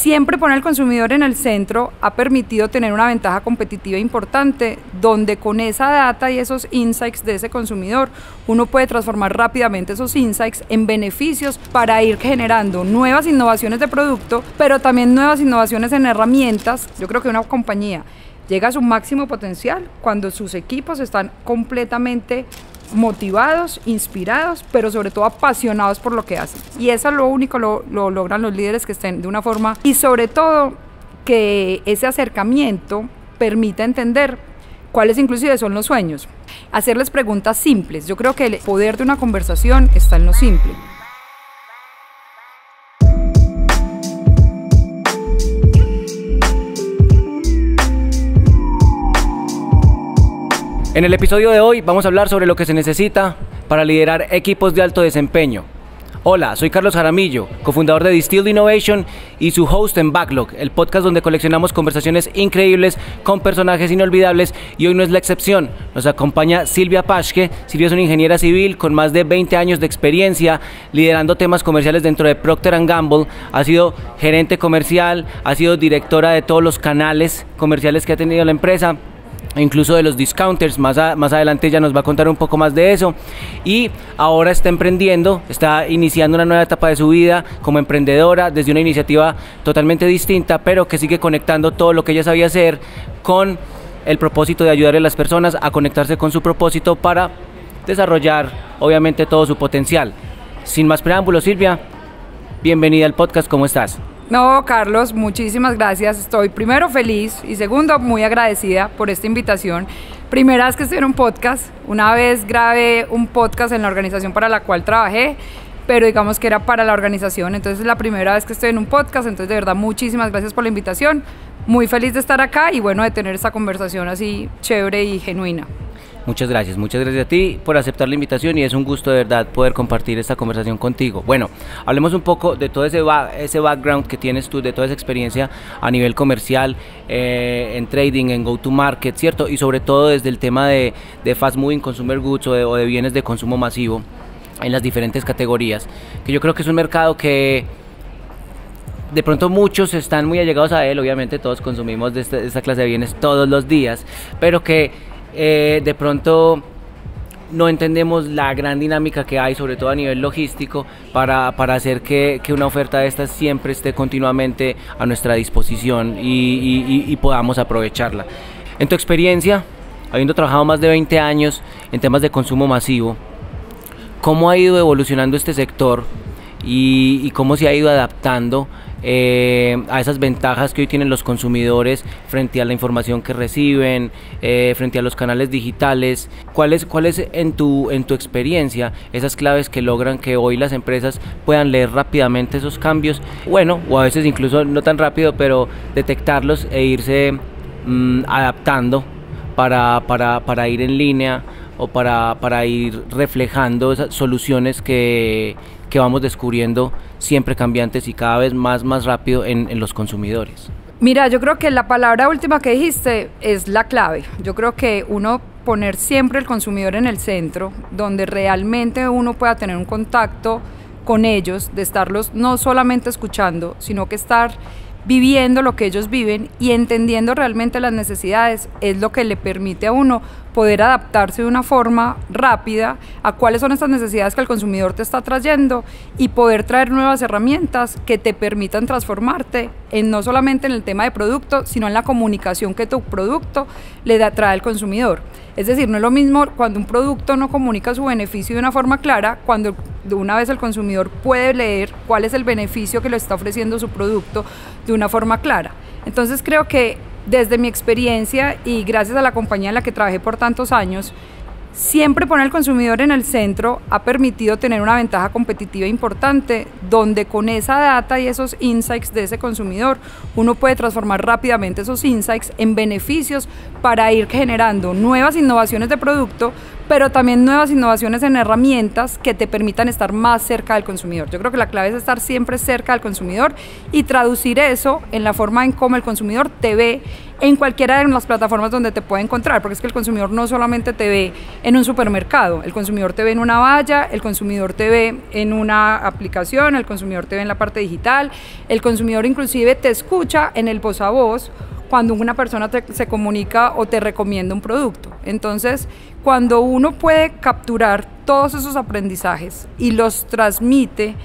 Siempre poner al consumidor en el centro ha permitido tener una ventaja competitiva importante, donde con esa data y esos insights de ese consumidor, uno puede transformar rápidamente esos insights en beneficios para ir generando nuevas innovaciones de producto, pero también nuevas innovaciones en herramientas. Yo creo que una compañía llega a su máximo potencial cuando sus equipos están completamente motivados, inspirados, pero sobre todo apasionados por lo que hacen. Y eso es lo único, lo logran los líderes que estén de una forma, y sobre todo que ese acercamiento permita entender cuáles inclusive son los sueños. Hacerles preguntas simples. Yo creo que el poder de una conversación está en lo simple. En el episodio de hoy vamos a hablar sobre lo que se necesita para liderar equipos de alto desempeño. Hola, soy Carlos Jaramillo, cofundador de Distilled Innovation y su host en Backlog, el podcast donde coleccionamos conversaciones increíbles con personajes inolvidables, y hoy no es la excepción. Nos acompaña Silvia Paschke. Silvia es una ingeniera civil con más de 20 años de experiencia liderando temas comerciales dentro de Procter & Gamble. Ha sido gerente comercial, ha sido directora de todos los canales comerciales que ha tenido la empresa, incluso de los discounters. Más adelante ella nos va a contar un poco más de eso, y ahora está emprendiendo, está iniciando una nueva etapa de su vida como emprendedora desde una iniciativa totalmente distinta, pero que sigue conectando todo lo que ella sabía hacer con el propósito de ayudar a las personas a conectarse con su propósito para desarrollar obviamente todo su potencial. Sin más preámbulos, Silvia, bienvenida al podcast. ¿Cómo estás? No, Carlos, muchísimas gracias. Estoy primero feliz y segundo muy agradecida por esta invitación. Primera vez que estoy en un podcast. Una vez grabé un podcast en la organización para la cual trabajé, pero digamos que era para la organización. Entonces es la primera vez que estoy en un podcast. Entonces de verdad muchísimas gracias por la invitación. Muy feliz de estar acá y bueno, de tener esta conversación así chévere y genuina. Muchas gracias a ti por aceptar la invitación, y es un gusto de verdad poder compartir esta conversación contigo. Bueno, hablemos un poco de todo ese background que tienes tú, de toda esa experiencia a nivel comercial, en trading, en go-to-market, ¿cierto? Y sobre todo desde el tema de fast moving consumer goods o de bienes de consumo masivo en las diferentes categorías, que yo creo que es un mercado que de pronto muchos están muy allegados a él. Obviamente todos consumimos de esta clase de bienes todos los días, pero que de pronto no entendemos la gran dinámica que hay, sobre todo a nivel logístico, para hacer que una oferta de estas siempre esté continuamente a nuestra disposición y podamos aprovecharla. En tu experiencia, habiendo trabajado más de 20 años en temas de consumo masivo, ¿cómo ha ido evolucionando este sector y cómo se ha ido adaptando a esas ventajas que hoy tienen los consumidores frente a la información que reciben, frente a los canales digitales? ¿Cuáles en tu experiencia esas claves que logran que hoy las empresas puedan leer rápidamente esos cambios? Bueno, o a veces incluso no tan rápido, pero detectarlos e irse adaptando para ir en línea o para ir reflejando esas soluciones que vamos descubriendo, siempre cambiantes y cada vez más rápido en los consumidores. Mira, yo creo que la palabra última que dijiste es la clave. Yo creo que uno poner siempre el consumidor en el centro, donde realmente uno pueda tener un contacto con ellos, de estarlos no solamente escuchando, sino que estar viviendo lo que ellos viven y entendiendo realmente las necesidades, es lo que le permite a uno poder adaptarse de una forma rápida a cuáles son estas necesidades que el consumidor te está trayendo, y poder traer nuevas herramientas que te permitan transformarte no solamente en el tema de producto, sino en la comunicación que tu producto trae al consumidor. Es decir, no es lo mismo cuando un producto no comunica su beneficio de una forma clara, cuando de una vez el consumidor puede leer cuál es el beneficio que le está ofreciendo su producto de una forma clara. Entonces creo que desde mi experiencia y gracias a la compañía en la que trabajé por tantos años, siempre poner al consumidor en el centro ha permitido tener una ventaja competitiva importante, donde con esa data y esos insights de ese consumidor, uno puede transformar rápidamente esos insights en beneficios para ir generando nuevas innovaciones de producto, pero también nuevas innovaciones en herramientas que te permitan estar más cerca del consumidor. Yo creo que la clave es estar siempre cerca del consumidor y traducir eso en la forma en cómo el consumidor te ve en cualquiera de las plataformas donde te puede encontrar, porque es que el consumidor no solamente te ve en un supermercado, el consumidor te ve en una valla, el consumidor te ve en una aplicación, el consumidor te ve en la parte digital, el consumidor inclusive te escucha en el voz a voz cuando una persona se comunica o te recomienda un producto. Entonces, cuando uno puede capturar todos esos aprendizajes y los transmite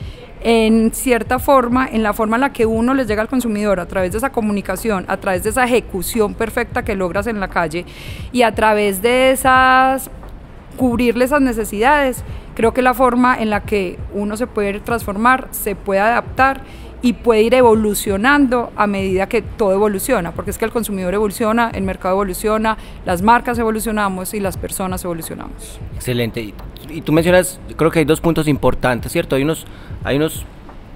en cierta forma, en la forma en la que uno les llega al consumidor, a través de esa comunicación, a través de esa ejecución perfecta que logras en la calle y a través de cubrirle esas necesidades, creo que la forma en la que uno se puede transformar, se puede adaptar y puede ir evolucionando a medida que todo evoluciona, porque es que el consumidor evoluciona, el mercado evoluciona, las marcas evolucionamos y las personas evolucionamos. Excelente. Y tú mencionas, creo que hay dos puntos importantes, ¿cierto? Hay unos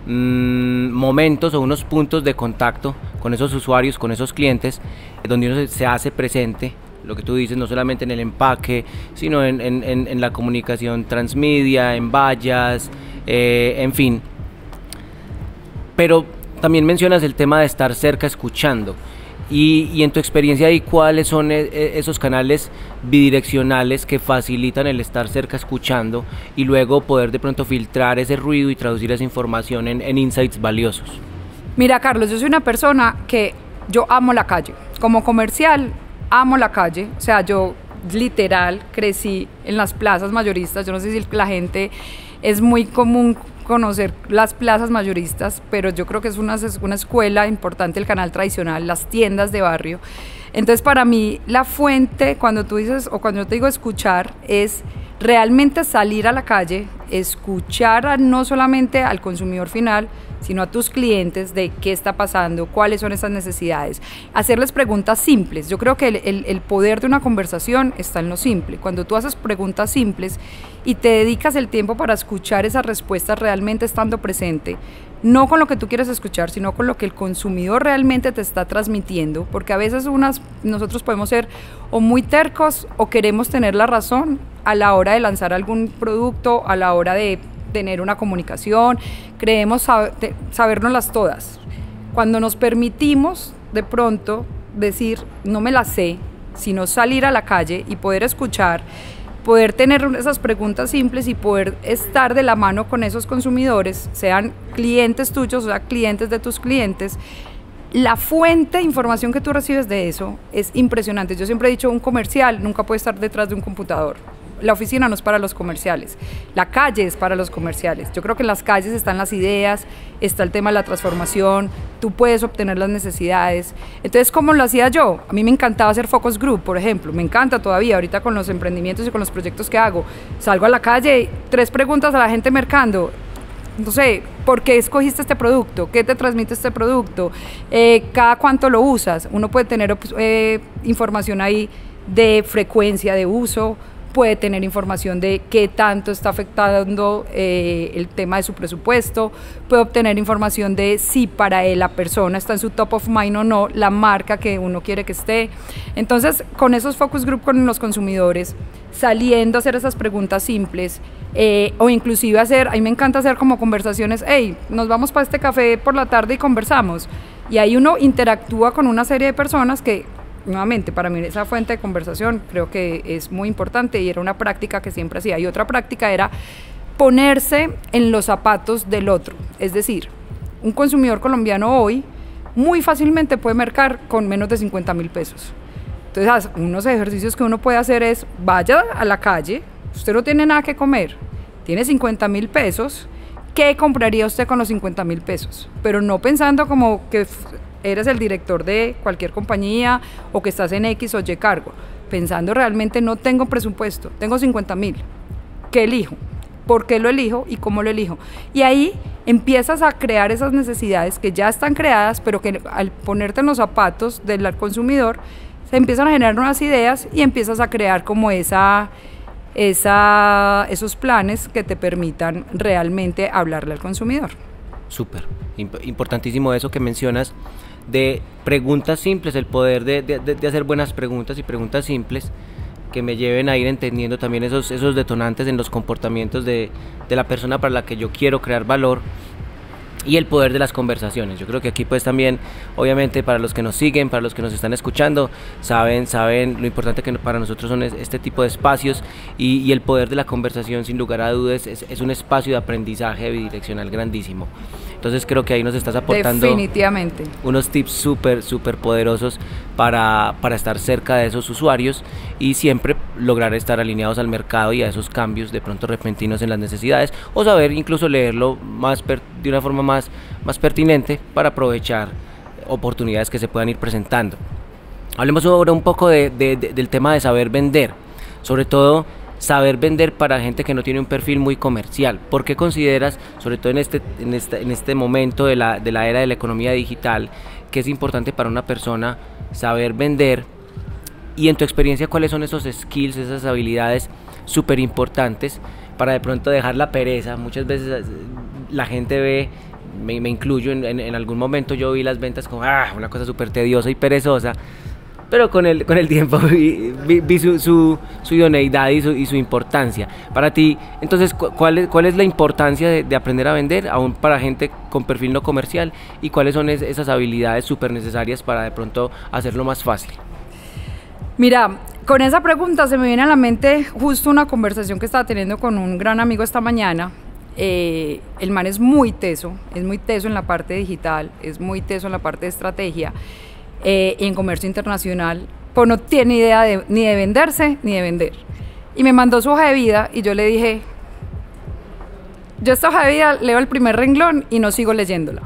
momentos o unos puntos de contacto con esos usuarios, con esos clientes, donde uno se hace presente, lo que tú dices, no solamente en el empaque, sino en la comunicación transmedia, en vallas, en fin. Pero también mencionas el tema de estar cerca escuchando y en tu experiencia ahí, ¿cuáles son esos canales bidireccionales que facilitan el estar cerca escuchando y luego poder de pronto filtrar ese ruido y traducir esa información en insights valiosos? Mira, Carlos, yo soy una persona que yo amo la calle. Como comercial, amo la calle. O sea, yo literal crecí en las plazas mayoristas. Yo no sé si la gente es muy común conocer las plazas mayoristas, pero yo creo que es una escuela importante, el canal tradicional, las tiendas de barrio. Entonces, para mí, la fuente, cuando tú dices, o cuando yo te digo escuchar, es realmente salir a la calle, escuchar no solamente al consumidor final, sino a tus clientes de qué está pasando, cuáles son esas necesidades, hacerles preguntas simples. Yo creo que el poder de una conversación está en lo simple. Cuando tú haces preguntas simples y te dedicas el tiempo para escuchar esas respuestas realmente estando presente, no con lo que tú quieres escuchar, sino con lo que el consumidor realmente te está transmitiendo, porque a veces nosotros podemos ser o muy tercos o queremos tener la razón a la hora de lanzar algún producto, a la hora de tener una comunicación, creemos sabérnoslas todas. Cuando nos permitimos de pronto decir, no me la sé, sino salir a la calle y poder escuchar, poder tener esas preguntas simples y poder estar de la mano con esos consumidores, sean clientes tuyos o sean clientes de tus clientes, la fuente de información que tú recibes de eso es impresionante. Yo siempre he dicho, un comercial nunca puede estar detrás de un computador. La oficina no es para los comerciales, la calle es para los comerciales. Yo creo que en las calles están las ideas, está el tema de la transformación, tú puedes obtener las necesidades. Entonces, ¿cómo lo hacía yo? A mí me encantaba hacer focus group, por ejemplo, me encanta todavía, ahorita con los emprendimientos y con los proyectos que hago. Salgo a la calle, 3 preguntas a la gente mercando. No sé, ¿por qué escogiste este producto? ¿Qué te transmite este producto? ¿Cada cuánto lo usas? Uno puede tener información ahí de frecuencia de uso, puede tener información de qué tanto está afectando el tema de su presupuesto, puede obtener información de si para él la persona está en su top of mind o no, la marca que uno quiere que esté. Entonces, con esos focus group con los consumidores, saliendo a hacer esas preguntas simples, o inclusive a mí me encanta hacer como conversaciones, hey, nos vamos para este café por la tarde y conversamos, y ahí uno interactúa con una serie de personas que, nuevamente, para mí esa fuente de conversación creo que es muy importante y era una práctica que siempre hacía. Y otra práctica era ponerse en los zapatos del otro. Es decir, un consumidor colombiano hoy muy fácilmente puede mercar con menos de 50.000 pesos. Entonces, unos ejercicios que uno puede hacer es, vaya a la calle, usted no tiene nada que comer, tiene 50.000 pesos, ¿qué compraría usted con los 50.000 pesos? Pero no pensando como que eres el director de cualquier compañía o que estás en X o Y cargo, pensando realmente no tengo presupuesto, tengo 50.000, ¿qué elijo? ¿Por qué lo elijo y cómo lo elijo? Y ahí empiezas a crear esas necesidades que ya están creadas, pero que al ponerte en los zapatos del consumidor, se empiezan a generar unas ideas y empiezas a crear como esos planes que te permitan realmente hablarle al consumidor. Súper, importantísimo eso que mencionas, de preguntas simples, el poder de hacer buenas preguntas y preguntas simples que me lleven a ir entendiendo también esos detonantes en los comportamientos de la persona para la que yo quiero crear valor. y el poder de las conversaciones. Yo creo que aquí pues también, obviamente, para los que nos siguen, para los que nos están escuchando, saben lo importante que para nosotros son este tipo de espacios, y el poder de la conversación, sin lugar a dudas, es un espacio de aprendizaje bidireccional grandísimo. Entonces creo que ahí nos estás aportando definitivamente unos tips súper poderosos para estar cerca de esos usuarios y siempre lograr estar alineados al mercado y a esos cambios de pronto repentinos en las necesidades, o saber incluso leerlo de una forma más pertinente para aprovechar oportunidades que se puedan ir presentando. Hablemos ahora un poco del tema de saber vender, sobre todo saber vender para gente que no tiene un perfil muy comercial. ¿Por qué consideras, sobre todo en este momento de la era de la economía digital, que es importante para una persona saber vender? Y en tu experiencia, ¿cuáles son esos skills, esas habilidades súper importantes para de pronto dejar la pereza? Muchas veces la gente ve, me incluyo, en algún momento yo vi las ventas como una cosa súper tediosa y perezosa, pero con el tiempo vi su idoneidad y su importancia. Para ti, entonces, ¿cuál es la importancia de aprender a vender, aún para gente con perfil no comercial? ¿Y cuáles son esas habilidades súper necesarias para de pronto hacerlo más fácil? Mira, con esa pregunta se me viene a la mente justo una conversación que estaba teniendo con un gran amigo esta mañana. El man es muy teso en la parte digital, es muy teso en la parte de estrategia, y en comercio internacional, pues no tiene idea ni de venderse ni de vender. Y me mandó su hoja de vida y yo le dije, yo esta hoja de vida leo el primer renglón y no sigo leyéndola.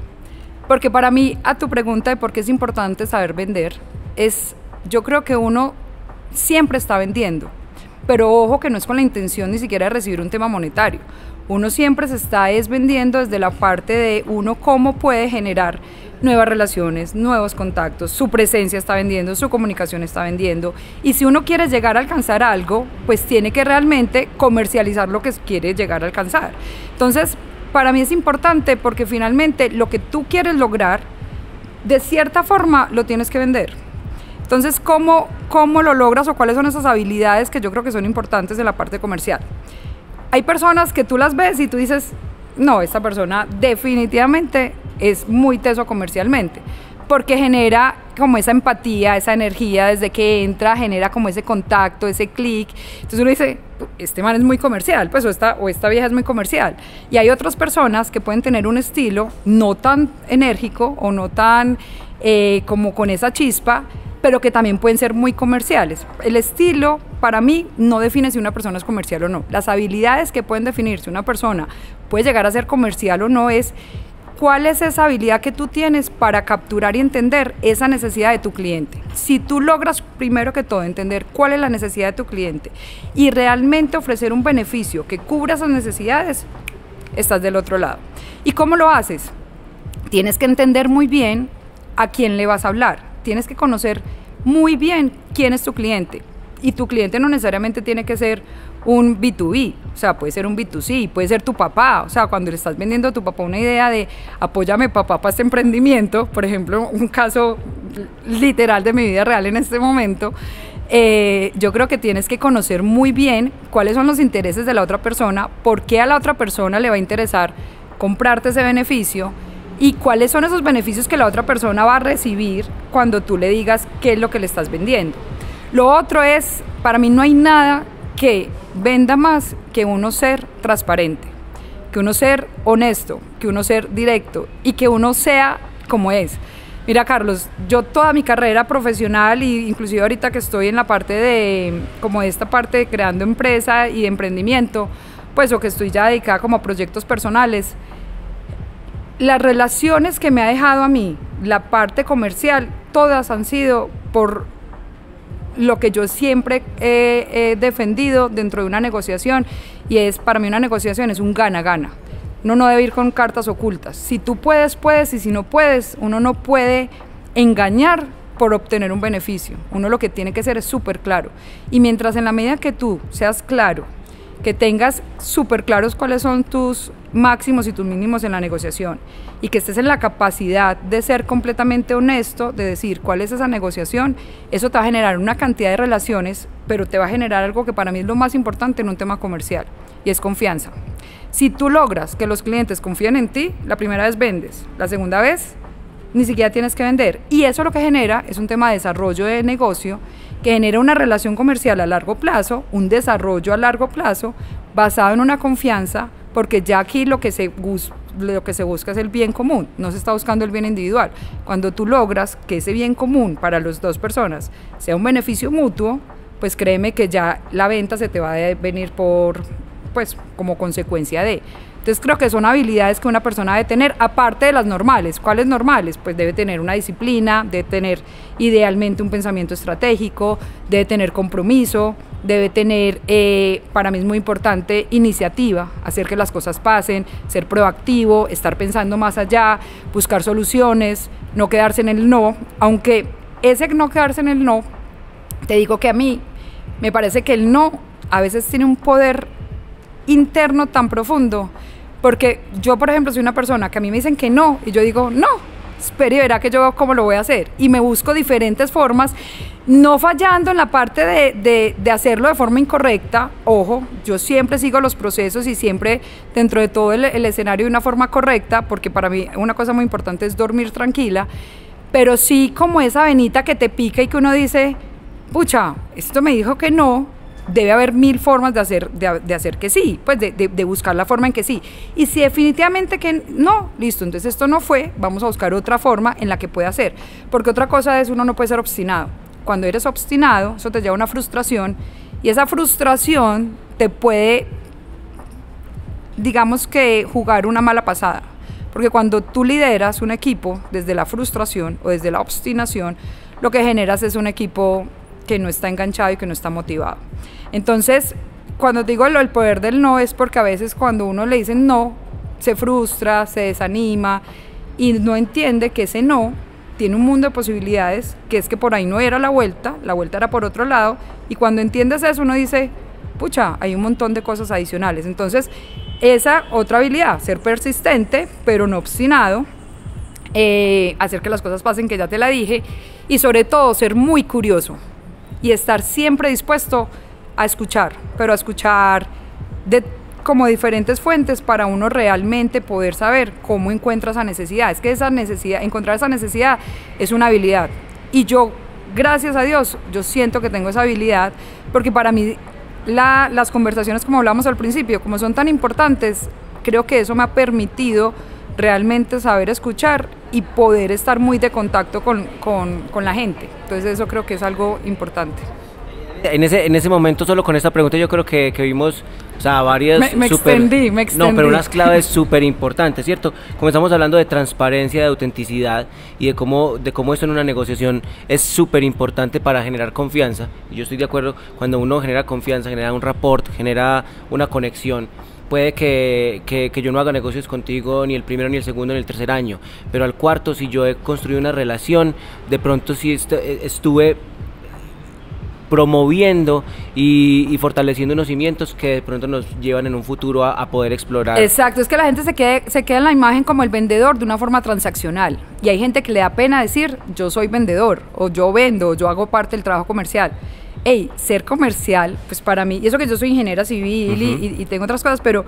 Porque para mí, a tu pregunta de por qué es importante saber vender, yo creo que uno siempre está vendiendo, pero ojo que no es con la intención ni siquiera de recibir un tema monetario. Uno siempre se está vendiendo desde la parte de uno cómo puede generar nuevas relaciones, nuevos contactos, su presencia está vendiendo, su comunicación está vendiendo, y si uno quiere llegar a alcanzar algo, pues tiene que realmente comercializar lo que quiere llegar a alcanzar. Entonces, para mí es importante porque finalmente lo que tú quieres lograr, de cierta forma, lo tienes que vender. Entonces, ¿cómo lo logras o cuáles son esas habilidades que yo creo que son importantes en la parte comercial? Hay personas que tú las ves y tú dices, no, esta persona definitivamente es muy teso comercialmente, porque genera como esa empatía, esa energía desde que entra, genera como ese contacto, ese clic. Entonces uno dice, este man es muy comercial, pues o esta vieja es muy comercial. Y hay otras personas que pueden tener un estilo no tan enérgico o no tan como con esa chispa, pero que también pueden ser muy comerciales. El estilo, para mí, no define si una persona es comercial o no. Las habilidades que pueden definir si una persona puede llegar a ser comercial o no es cuál es esa habilidad que tú tienes para capturar y entender esa necesidad de tu cliente. Si tú logras, primero que todo, entender cuál es la necesidad de tu cliente y realmente ofrecer un beneficio que cubra esas necesidades, estás del otro lado. ¿Y cómo lo haces? Tienes que entender muy bien a quién le vas a hablar. Tienes que conocer muy bien quién es tu cliente, y tu cliente no necesariamente tiene que ser un B2B, o sea, puede ser un B2C, puede ser tu papá, o sea, cuando le estás vendiendo a tu papá una idea de apóyame papá para este emprendimiento, por ejemplo, un caso literal de mi vida real en este momento, yo creo que tienes que conocer muy bien cuáles son los intereses de la otra persona, por qué a la otra persona le va a interesar comprarte ese beneficio, y cuáles son esos beneficios que la otra persona va a recibir cuando tú le digas qué es lo que le estás vendiendo. Lo otro es, para mí no hay nada que venda más que uno ser transparente, que uno ser honesto, que uno ser directo y que uno sea como es. Mira, Carlos, yo toda mi carrera profesional, y inclusive ahorita que estoy en la parte de esta parte de creando empresa y de emprendimiento, pues o que estoy ya dedicada como a proyectos personales, las relaciones que me ha dejado a mí, la parte comercial, todas han sido por lo que yo siempre he defendido dentro de una negociación, y para mí una negociación es un gana-gana. Uno no debe ir con cartas ocultas. Si tú puedes, puedes, y si no puedes, uno no puede engañar por obtener un beneficio. Uno lo que tiene que ser es súper claro. Y mientras en la medida que tú seas claro que tengas súper claros cuáles son tus máximos y tus mínimos en la negociación y que estés en la capacidad de ser completamente honesto, de decir cuál es esa negociación, eso te va a generar una cantidad de relaciones, pero te va a generar algo que para mí es lo más importante en un tema comercial, y es confianza. Si tú logras que los clientes confíen en ti, la primera vez vendes, la segunda vez ni siquiera tienes que vender, y eso lo que genera es un tema de desarrollo de negocio que genera una relación comercial a largo plazo, un desarrollo a largo plazo basado en una confianza, porque ya aquí lo que se busca es el bien común, no se está buscando el bien individual. Cuando tú logras que ese bien común para las dos personas sea un beneficio mutuo, pues créeme que ya la venta se te va a venir como consecuencia de. Entonces creo que son habilidades que una persona debe tener, aparte de las normales. ¿Cuáles normales? Pues debe tener una disciplina, debe tener idealmente un pensamiento estratégico, debe tener compromiso, debe tener, para mí es muy importante, iniciativa, hacer que las cosas pasen, ser proactivo, estar pensando más allá, buscar soluciones, no quedarse en el no, aunque ese no quedarse en el no, te digo que a mí me parece que el no a veces tiene un poder interno tan profundo, porque yo, por ejemplo, soy una persona que a mí me dicen que no, y yo digo, no, espere y verá que yo cómo lo voy a hacer, y me busco diferentes formas, no fallando en la parte de hacerlo de forma incorrecta. Ojo, yo siempre sigo los procesos y siempre dentro de todo el escenario de una forma correcta, porque para mí una cosa muy importante es dormir tranquila, pero sí como esa venita que te pica y que uno dice, pucha, esto me dijo que no, debe haber 1000 formas de hacer que sí, pues de buscar la forma en que sí. Y si definitivamente que no, listo, entonces esto no fue, vamos a buscar otra forma en la que pueda hacer. Porque otra cosa es, uno no puede ser obstinado. Cuando eres obstinado, eso te lleva a una frustración, y esa frustración te puede, digamos que, jugar una mala pasada. Porque cuando tú lideras un equipo desde la frustración o desde la obstinación, lo que generas es un equipo que no está enganchado y que no está motivado. Entonces, cuando digo el poder del no, es porque a veces cuando uno le dicen no, se frustra, se desanima y no entiende que ese no tiene un mundo de posibilidades, que es que por ahí no era la vuelta era por otro lado, y cuando entiendes eso uno dice, pucha, hay un montón de cosas adicionales. Entonces, esa otra habilidad, ser persistente, pero no obstinado, hacer que las cosas pasen, que ya te la dije, y sobre todo ser muy curioso y estar siempre dispuesto a escuchar, pero a escuchar como diferentes fuentes para uno realmente poder saber cómo encuentra esa necesidad. Es que encontrar esa necesidad es una habilidad, y yo, gracias a Dios, yo siento que tengo esa habilidad, porque para mí las conversaciones, como hablamos al principio, como son tan importantes, creo que eso me ha permitido realmente saber escuchar y poder estar muy de contacto con la gente. Entonces eso creo que es algo importante. En ese momento, solo con esta pregunta, yo creo que vimos, o sea, varias... Me extendí. No, pero unas claves súper importantes, ¿cierto? Comenzamos hablando de transparencia, de autenticidad y de cómo esto en una negociación es súper importante para generar confianza. Y yo estoy de acuerdo, cuando uno genera confianza, genera un rapport, genera una conexión. Puede que yo no haga negocios contigo ni el primero, ni el segundo, ni el tercer año, pero al cuarto, si yo he construido una relación, de pronto sí estuve promoviendo y fortaleciendo unos cimientos que de pronto nos llevan en un futuro a poder explorar. Exacto, es que la gente se queda en la imagen como el vendedor de una forma transaccional, y hay gente que le da pena decir, yo soy vendedor, o yo vendo, o yo hago parte del trabajo comercial. Ser comercial, pues para mí, y eso que yo soy ingeniera civil y tengo otras cosas, pero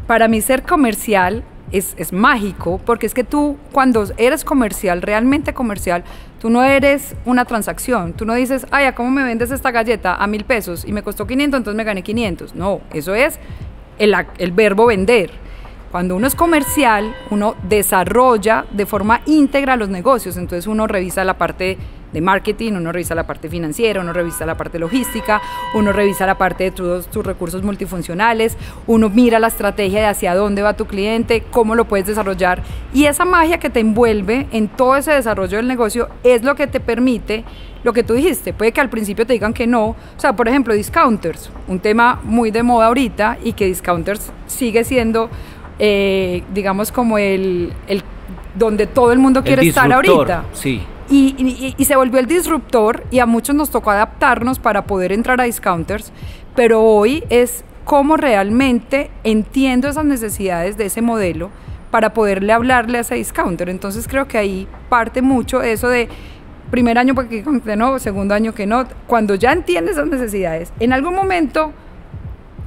para mí ser comercial es mágico, porque es que tú, cuando eres comercial, realmente comercial, tú no eres una transacción, tú no dices, ay, ¿a cómo me vendes esta galleta? A 1000 pesos y me costó 500, entonces me gané 500. No, eso es el verbo vender. Cuando uno es comercial, uno desarrolla de forma íntegra los negocios, entonces uno revisa la parte de marketing, uno revisa la parte financiera, uno revisa la parte logística, uno revisa la parte de todos tus recursos multifuncionales, uno mira la estrategia de hacia dónde va tu cliente, cómo lo puedes desarrollar, y esa magia que te envuelve en todo ese desarrollo del negocio es lo que te permite lo que tú dijiste. Puede que al principio te digan que no, o sea, por ejemplo, discounters, un tema muy de moda ahorita, y que discounters sigue siendo, digamos, como el donde todo el mundo quiere estar ahorita. Sí. Y se volvió el disruptor, y a muchos nos tocó adaptarnos para poder entrar a discounters, pero hoy es cómo realmente entiendo esas necesidades de ese modelo para poderle hablarle a ese discounter. Entonces creo que ahí parte mucho eso de primer año porque no, segundo año que no. Cuando ya entiendes esas necesidades, en algún momento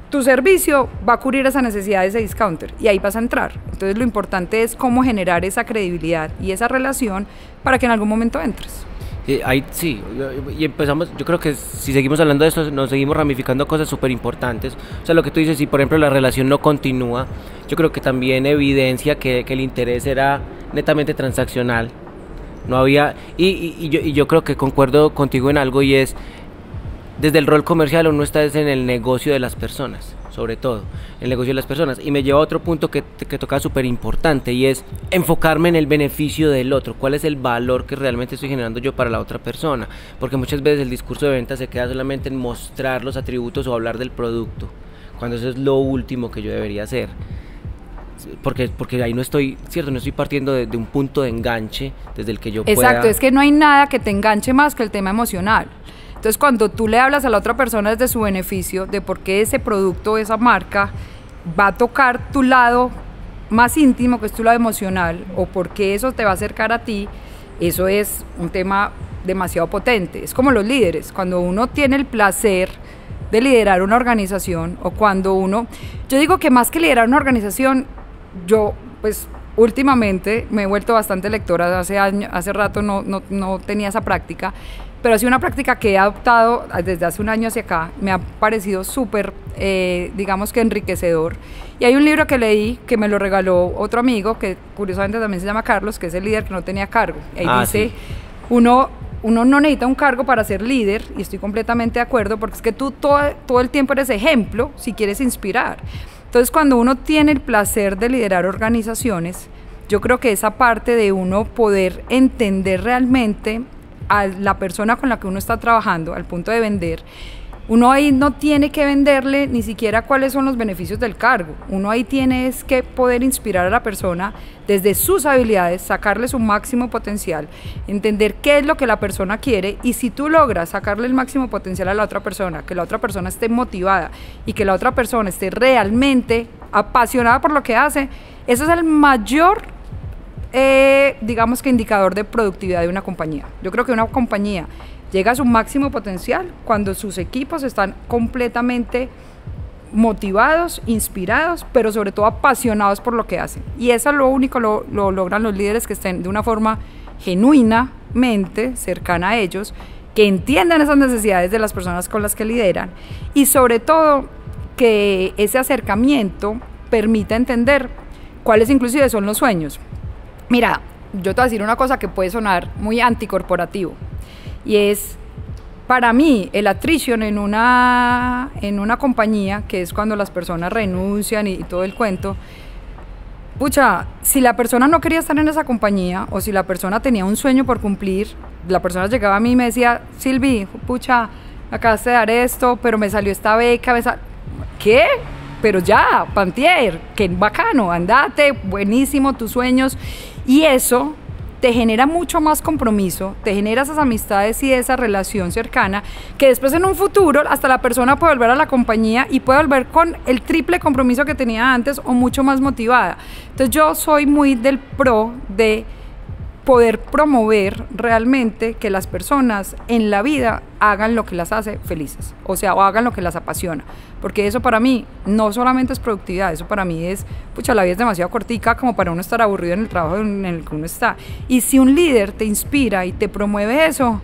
tu servicio va a cubrir esa necesidad de ese discounter y ahí vas a entrar. Entonces lo importante es cómo generar esa credibilidad y esa relación para que en algún momento entres. Ahí sí, y empezamos, yo creo que si seguimos hablando de esto, nos seguimos ramificando cosas súper importantes. O sea, lo que tú dices, si por ejemplo la relación no continúa, yo creo que también evidencia que el interés era netamente transaccional. No había, y yo creo que concuerdo contigo en algo, y es, desde el rol comercial uno está en el negocio de las personas, sobre todo, el negocio de las personas. Y me lleva a otro punto que toca súper importante, y es enfocarme en el beneficio del otro. ¿Cuál es el valor que realmente estoy generando yo para la otra persona? Porque muchas veces el discurso de venta se queda solamente en mostrar los atributos o hablar del producto, cuando eso es lo último que yo debería hacer. Porque ahí no estoy, ¿cierto? No estoy partiendo de un punto de enganche desde el que yo pueda... Exacto, es que no hay nada que te enganche más que el tema emocional. Entonces, cuando tú le hablas a la otra persona desde su beneficio, de por qué ese producto, esa marca, va a tocar tu lado más íntimo, que es tu lado emocional, o por qué eso te va a acercar a ti, eso es un tema demasiado potente. Es como los líderes, cuando uno tiene el placer de liderar una organización, o cuando uno... Yo digo que más que liderar una organización, yo, pues, últimamente me he vuelto bastante lectora, hace rato no tenía esa práctica, pero ha sido una práctica que he adoptado desde hace un año hacia acá. Me ha parecido súper, digamos que enriquecedor. Y hay un libro que leí que me lo regaló otro amigo, que curiosamente también se llama Carlos, que es el líder que no tenía cargo. Ahí dice, sí. uno no necesita un cargo para ser líder, y estoy completamente de acuerdo, porque es que tú todo el tiempo eres ejemplo si quieres inspirar. Entonces, cuando uno tiene el placer de liderar organizaciones, yo creo que esa parte de uno poder entender realmente a la persona con la que uno está trabajando, al punto de vender, uno ahí no tiene que venderle ni siquiera cuáles son los beneficios del cargo. Uno ahí tiene que poder inspirar a la persona desde sus habilidades, sacarle su máximo potencial, entender qué es lo que la persona quiere, y si tú logras sacarle el máximo potencial a la otra persona, que la otra persona esté motivada y que la otra persona esté realmente apasionada por lo que hace, ese es el mayor digamos que indicador de productividad de una compañía. Yo creo que una compañía llega a su máximo potencial cuando sus equipos están completamente motivados, inspirados, pero sobre todo apasionados por lo que hacen. Y eso es lo único, lo logran los líderes que estén de una forma genuinamente cercana a ellos, que entiendan esas necesidades de las personas con las que lideran, y sobre todo que ese acercamiento permita entender cuáles inclusive son los sueños. Mira, yo te voy a decir una cosa que puede sonar muy anticorporativo, y es, para mí, el attrition en una compañía, que es cuando las personas renuncian y todo el cuento, pucha, si la persona no quería estar en esa compañía, o si la persona tenía un sueño por cumplir, la persona llegaba a mí y me decía, Silvi, pucha, acabaste de dar esto, pero me salió esta beca, ¿qué? Pero ya, Pantier, qué bacano, andate, buenísimo, tus sueños. Y eso te genera mucho más compromiso, te genera esas amistades y esa relación cercana, que después en un futuro hasta la persona puede volver a la compañía y puede volver con el triple compromiso que tenía antes, o mucho más motivada. Entonces yo soy muy del pro de poder promover realmente que las personas en la vida hagan lo que las hace felices, o sea, o hagan lo que las apasiona, porque eso para mí no solamente es productividad, eso para mí es, pucha, la vida es demasiado cortica como para uno estar aburrido en el trabajo en el que uno está, y si un líder te inspira y te promueve eso,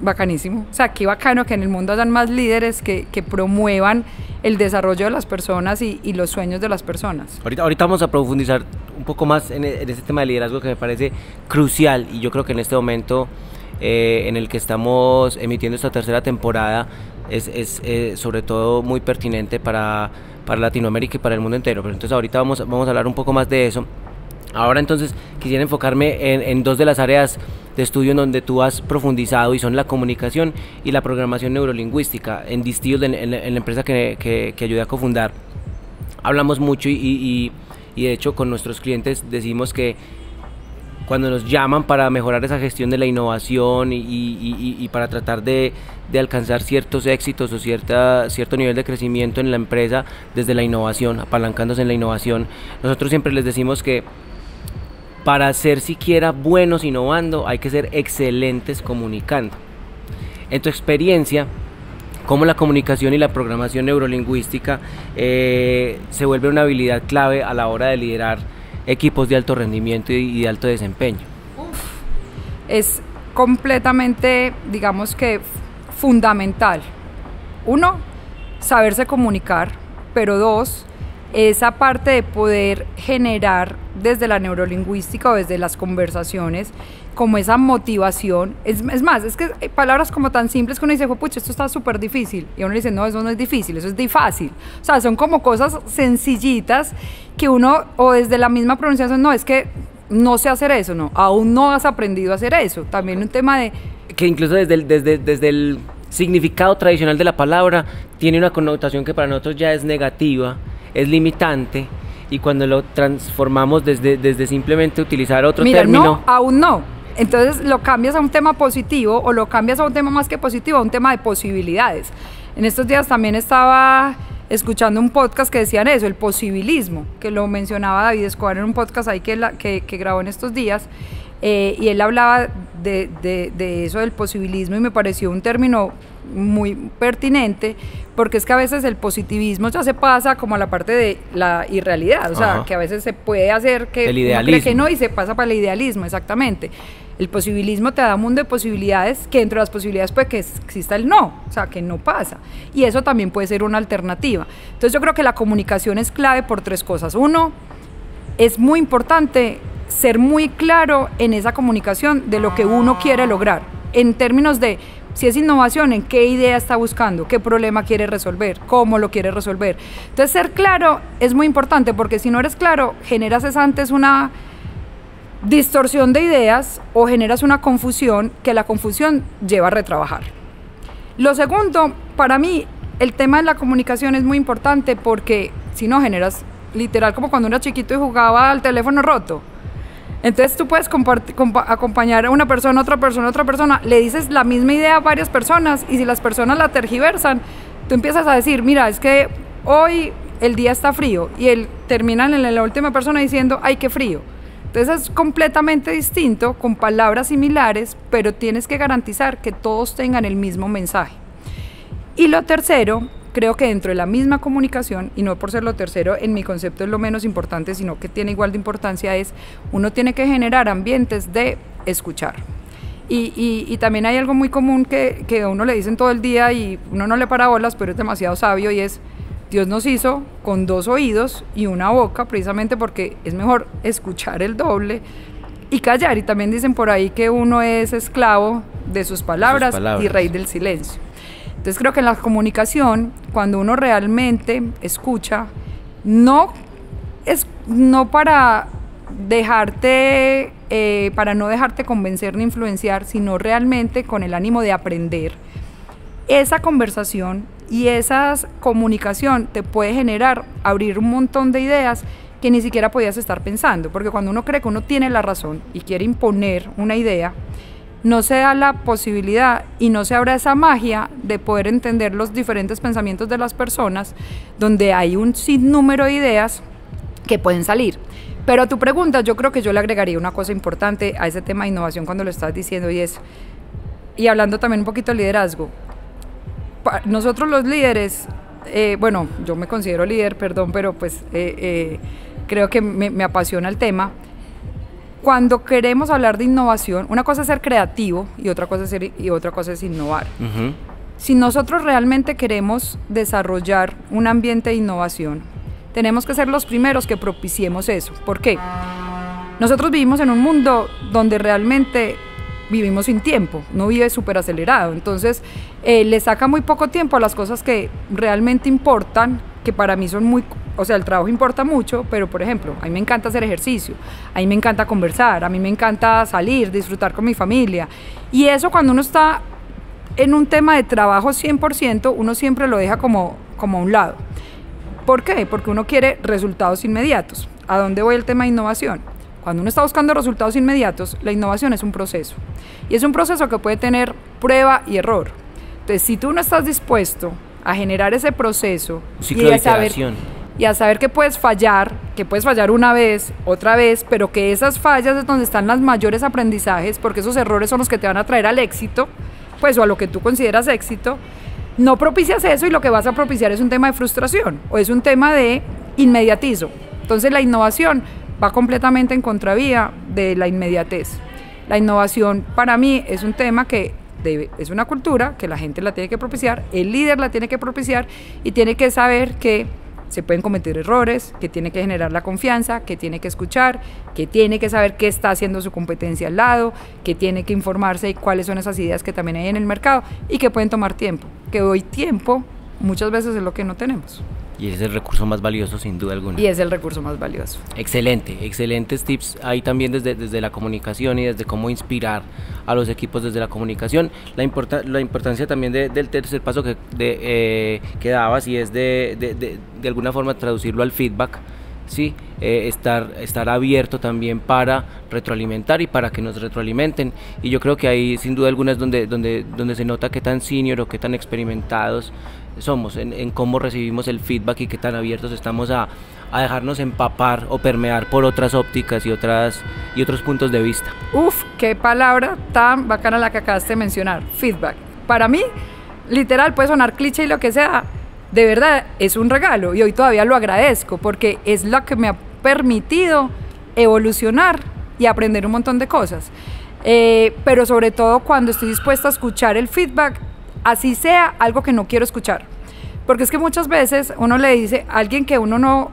bacanísimo. O sea, qué bacano que en el mundo hayan más líderes que promuevan el desarrollo de las personas y los sueños de las personas. Ahorita vamos a profundizar un poco más en este tema de liderazgo, que me parece crucial, y yo creo que en este momento en el que estamos emitiendo esta tercera temporada es sobre todo muy pertinente para Latinoamérica y para el mundo entero. Pero entonces ahorita vamos a hablar un poco más de eso. Ahora entonces quisiera enfocarme en dos de las áreas de estudio en donde tú has profundizado, y son la comunicación y la programación neurolingüística en Distill, en la empresa que ayudé a cofundar. Hablamos mucho y de hecho con nuestros clientes decimos que cuando nos llaman para mejorar esa gestión de la innovación y para tratar de alcanzar ciertos éxitos o cierto nivel de crecimiento en la empresa desde la innovación, apalancándose en la innovación, nosotros siempre les decimos que para ser siquiera buenos innovando hay que ser excelentes comunicando. En tu experiencia, ¿cómo la comunicación y la programación neurolingüística se vuelve una habilidad clave a la hora de liderar equipos de alto rendimiento y de alto desempeño? Es completamente, digamos que fundamental. Uno, saberse comunicar, pero dos, esa parte de poder generar desde la neurolingüística o desde las conversaciones como esa motivación. Es más, es que hay palabras como tan simples que uno dice, pucha, esto está súper difícil, y uno dice, no, eso no es difícil, eso es difícil. O sea, son como cosas sencillitas que uno, o desde la misma pronunciación, no, es que no sé hacer eso, no, aún no has aprendido a hacer eso. También un tema de... Que incluso desde el significado tradicional de la palabra tiene una connotación que para nosotros ya es negativa, es limitante, y cuando lo transformamos desde simplemente utilizar otro término... no, aún no. Entonces lo cambias a un tema positivo o lo cambias a un tema más que positivo, a un tema de posibilidades. En estos días también estaba escuchando un podcast que decían eso, el posibilismo, que lo mencionaba David Escobar en un podcast ahí que grabó en estos días, y él hablaba de eso del posibilismo y me pareció un término muy pertinente, porque es que a veces el positivismo ya se pasa como a la parte de la irrealidad, o sea, que a veces se puede hacer que uno cree que no y se pasa para el idealismo, exactamente. El posibilismo te da un mundo de posibilidades, que dentro de las posibilidades puede que exista el no, o sea, que no pasa, y eso también puede ser una alternativa. Entonces yo creo que la comunicación es clave por tres cosas. Uno, es muy importante ser muy claro en esa comunicación de lo que uno quiere lograr, en términos de si es innovación, en qué idea está buscando, qué problema quiere resolver, cómo lo quiere resolver. Entonces ser claro es muy importante, porque si no eres claro, generas antes una distorsión de ideas o generas una confusión, que la confusión lleva a retrabajar. Lo segundo, para mí, el tema de la comunicación es muy importante, porque si no generas, literal, como cuando uno era chiquito y jugaba al teléfono roto. Entonces tú puedes acompañar a una persona, otra persona, le dices la misma idea a varias personas, y si las personas la tergiversan, tú empiezas a decir, mira, es que hoy el día está frío, y él termina en la última persona diciendo, ay, qué frío. Entonces es completamente distinto, con palabras similares, pero tienes que garantizar que todos tengan el mismo mensaje. Y lo tercero, creo que dentro de la misma comunicación, y no por ser lo tercero en mi concepto es lo menos importante, sino que tiene igual de importancia, es uno tiene que generar ambientes de escuchar. Y también hay algo muy común que a uno le dicen todo el día y uno no le para bolas, pero es demasiado sabio, y es: Dios nos hizo con 2 oídos y una boca, precisamente porque es mejor escuchar el doble y callar. Y también dicen por ahí que uno es esclavo de sus palabras y rey del silencio. Entonces creo que en la comunicación, cuando uno realmente escucha, no para no dejarte convencer ni influenciar, sino realmente con el ánimo de aprender, esa conversación y esa comunicación te puede generar, abrir un montón de ideas que ni siquiera podías estar pensando, porque cuando uno cree que uno tiene la razón y quiere imponer una idea, no se da la posibilidad y no se abre esa magia de poder entender los diferentes pensamientos de las personas, donde hay un sinnúmero de ideas que pueden salir. Pero a tu pregunta, yo creo que yo le agregaría una cosa importante a ese tema de innovación cuando lo estás diciendo, y hablando también un poquito de liderazgo. Nosotros los líderes, bueno, yo me considero líder, perdón, pero pues creo que me apasiona el tema. Cuando queremos hablar de innovación, una cosa es ser creativo y otra cosa es innovar. Uh-huh. Si nosotros realmente queremos desarrollar un ambiente de innovación, tenemos que ser los primeros que propiciemos eso. ¿Por qué? Nosotros vivimos en un mundo donde realmente vivimos sin tiempo, no vive súper acelerado, entonces le saca muy poco tiempo a las cosas que realmente importan, que para mí son o sea, el trabajo importa mucho, pero por ejemplo, a mí me encanta hacer ejercicio, a mí me encanta conversar, a mí me encanta salir, disfrutar con mi familia, y eso cuando uno está en un tema de trabajo 100%, uno siempre lo deja como a un lado. ¿Por qué? Porque uno quiere resultados inmediatos. ¿A dónde voy el tema de innovación? cuando uno está buscando resultados inmediatos, la innovación es un proceso. Y es un proceso que puede tener prueba y error. Entonces, si tú no estás dispuesto a generar ese proceso y a saber que puedes fallar una vez, otra vez, pero que esas fallas es donde están los mayores aprendizajes, porque esos errores son los que te van a traer al éxito, pues, o a lo que tú consideras éxito, no propicias eso y lo que vas a propiciar es un tema de frustración o es un tema de inmediatismo. Entonces la innovación va completamente en contravía de la inmediatez. La innovación para mí es un tema que es una cultura que la gente la tiene que propiciar, el líder la tiene que propiciar y tiene que saber que se pueden cometer errores, que tiene que generar la confianza, que tiene que escuchar, que tiene que saber qué está haciendo su competencia al lado, que tiene que informarse de cuáles son esas ideas que también hay en el mercado y que pueden tomar tiempo, que hoy tiempo muchas veces es lo que no tenemos. Y es el recurso más valioso, sin duda alguna. Y es el recurso más valioso. Excelente, excelentes tips ahí también desde la comunicación y desde cómo inspirar a los equipos desde la comunicación. La importancia también del tercer paso que dabas, y es de alguna forma traducirlo al feedback, ¿sí? Estar abierto también para retroalimentar y para que nos retroalimenten. Y yo creo que ahí sin duda alguna es donde se nota qué tan senior o qué tan experimentados somos en cómo recibimos el feedback y qué tan abiertos estamos a dejarnos empapar o permear por otras ópticas y otros puntos de vista. Uf, qué palabra tan bacana la que acabaste de mencionar, feedback. Para mí, literal, puede sonar cliché y lo que sea, de verdad es un regalo y hoy todavía lo agradezco porque es lo que me ha permitido evolucionar y aprender un montón de cosas. Pero sobre todo cuando estoy dispuesta a escuchar el feedback, así sea algo que no quiero escuchar, porque es que muchas veces uno le dice a alguien que uno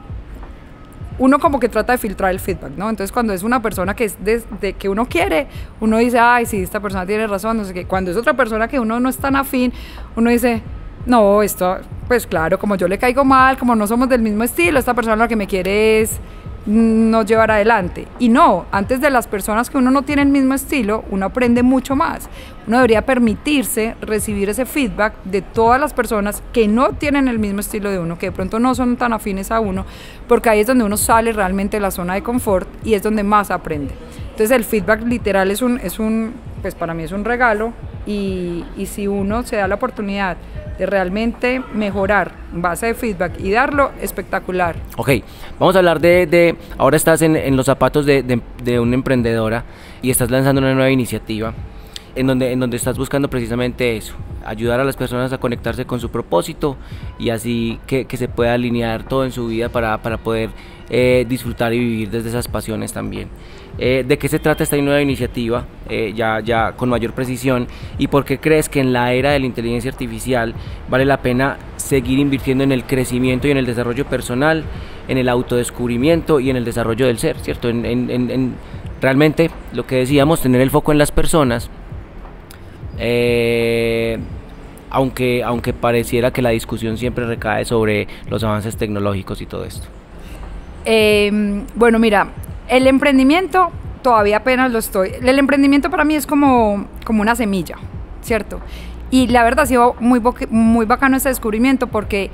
como que trata de filtrar el feedback, ¿no? Entonces cuando es una persona que es de que uno quiere, uno dice, ay, sí, esta persona tiene razón, no sé qué. Cuando es otra persona que uno no es tan afín, uno dice, no, esto, pues claro, como yo le caigo mal, como no somos del mismo estilo, esta persona lo que me quiere es no llevar adelante. Y no, antes de las personas que uno no tiene el mismo estilo, uno aprende mucho más. Uno debería permitirse recibir ese feedback de todas las personas que no tienen el mismo estilo de uno, que de pronto no son tan afines a uno, porque ahí es donde uno sale realmente de la zona de confort y es donde más aprende. Entonces el feedback literal pues para mí es un regalo y si uno se da la oportunidad de realmente mejorar en base de feedback y darlo, espectacular. Ok, vamos a hablar ahora estás en los zapatos de una emprendedora y estás lanzando una nueva iniciativa en donde estás buscando precisamente eso, ayudar a las personas a conectarse con su propósito y así que se pueda alinear todo en su vida para poder disfrutar y vivir desde esas pasiones también. ¿De qué se trata esta nueva iniciativa? Ya con mayor precisión, y por qué crees que en la era de la inteligencia artificial vale la pena seguir invirtiendo en el crecimiento y en el desarrollo personal, en el autodescubrimiento y en el desarrollo del ser, ¿cierto? En realmente lo que decíamos, tener el foco en las personas, aunque pareciera que la discusión siempre recae sobre los avances tecnológicos y todo esto. Bueno, mira, el emprendimiento todavía apenas lo estoy. El emprendimiento para mí es como una semilla, ¿cierto? Y la verdad ha sido muy bacano ese descubrimiento porque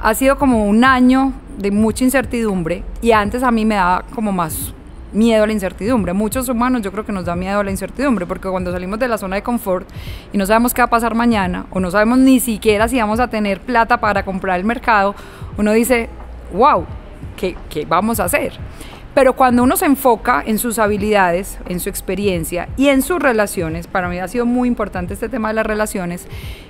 ha sido como un año de mucha incertidumbre y antes a mí me daba como más miedo a la incertidumbre. Muchos humanos yo creo que nos da miedo a la incertidumbre porque cuando salimos de la zona de confort y no sabemos qué va a pasar mañana o no sabemos ni siquiera si vamos a tener plata para comprar el mercado, uno dice, wow, ¿qué vamos a hacer? Pero cuando uno se enfoca en sus habilidades, en su experiencia y en sus relaciones, para mí ha sido muy importante este tema de las relaciones,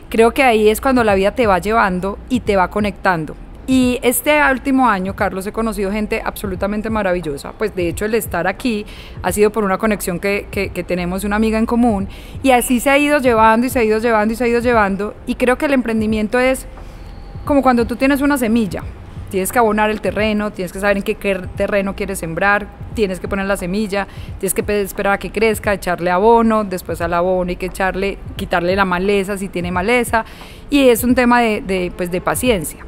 creo que ahí es cuando la vida te va llevando y te va conectando. Y este último año, Carlos, he conocido gente absolutamente maravillosa, pues de hecho el estar aquí ha sido por una conexión que tenemos, una amiga en común, y así se ha ido llevando y se ha ido llevando y se ha ido llevando, y creo que el emprendimiento es como cuando tú tienes una semilla. Tienes que abonar el terreno, tienes que saber en qué terreno quieres sembrar, tienes que poner la semilla, tienes que esperar a que crezca, echarle abono, después al abono hay que quitarle la maleza si tiene maleza, y es un tema de paciencia.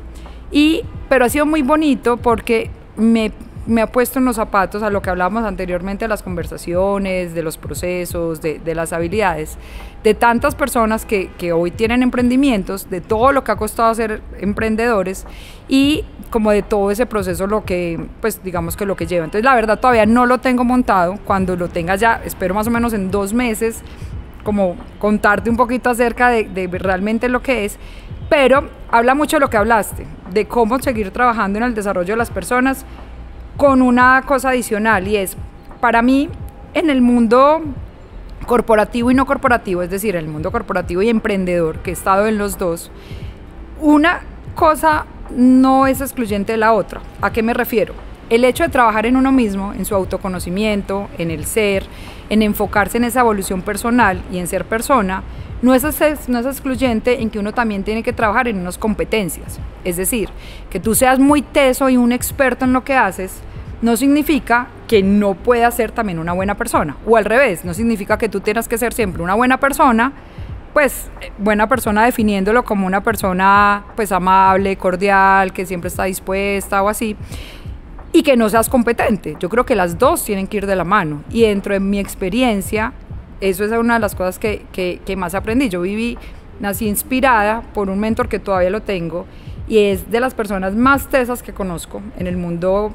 Pero ha sido muy bonito porque me ha puesto en los zapatos a lo que hablábamos anteriormente de las conversaciones, de los procesos, de las habilidades, de tantas personas que hoy tienen emprendimientos, de todo lo que ha costado ser emprendedores y como de todo ese proceso lo que, pues digamos que lo que lleva. Entonces la verdad todavía no lo tengo montado, cuando lo tenga ya, espero más o menos en 2 meses, como contarte un poquito acerca de realmente lo que es, pero habla mucho de lo que hablaste, de cómo seguir trabajando en el desarrollo de las personas, con una cosa adicional, y es, para mí, en el mundo corporativo y no corporativo, es decir, en el mundo corporativo y emprendedor, que he estado en los dos, una cosa no es excluyente de la otra. ¿A qué me refiero? El hecho de trabajar en uno mismo, en su autoconocimiento, en el ser, en enfocarse en esa evolución personal y en ser persona, no es excluyente en que uno también tiene que trabajar en unas competencias. Es decir, que tú seas muy teso y un experto en lo que haces, no significa que no puedas ser también una buena persona. O al revés, no significa que tú tengas que ser siempre una buena persona, pues buena persona definiéndolo como una persona pues amable, cordial, que siempre está dispuesta o así, y que no seas competente. Yo creo que las dos tienen que ir de la mano, y dentro de mi experiencia, eso es una de las cosas que más aprendí. Yo nací inspirada por un mentor que todavía lo tengo, y es de las personas más tesas que conozco en el mundo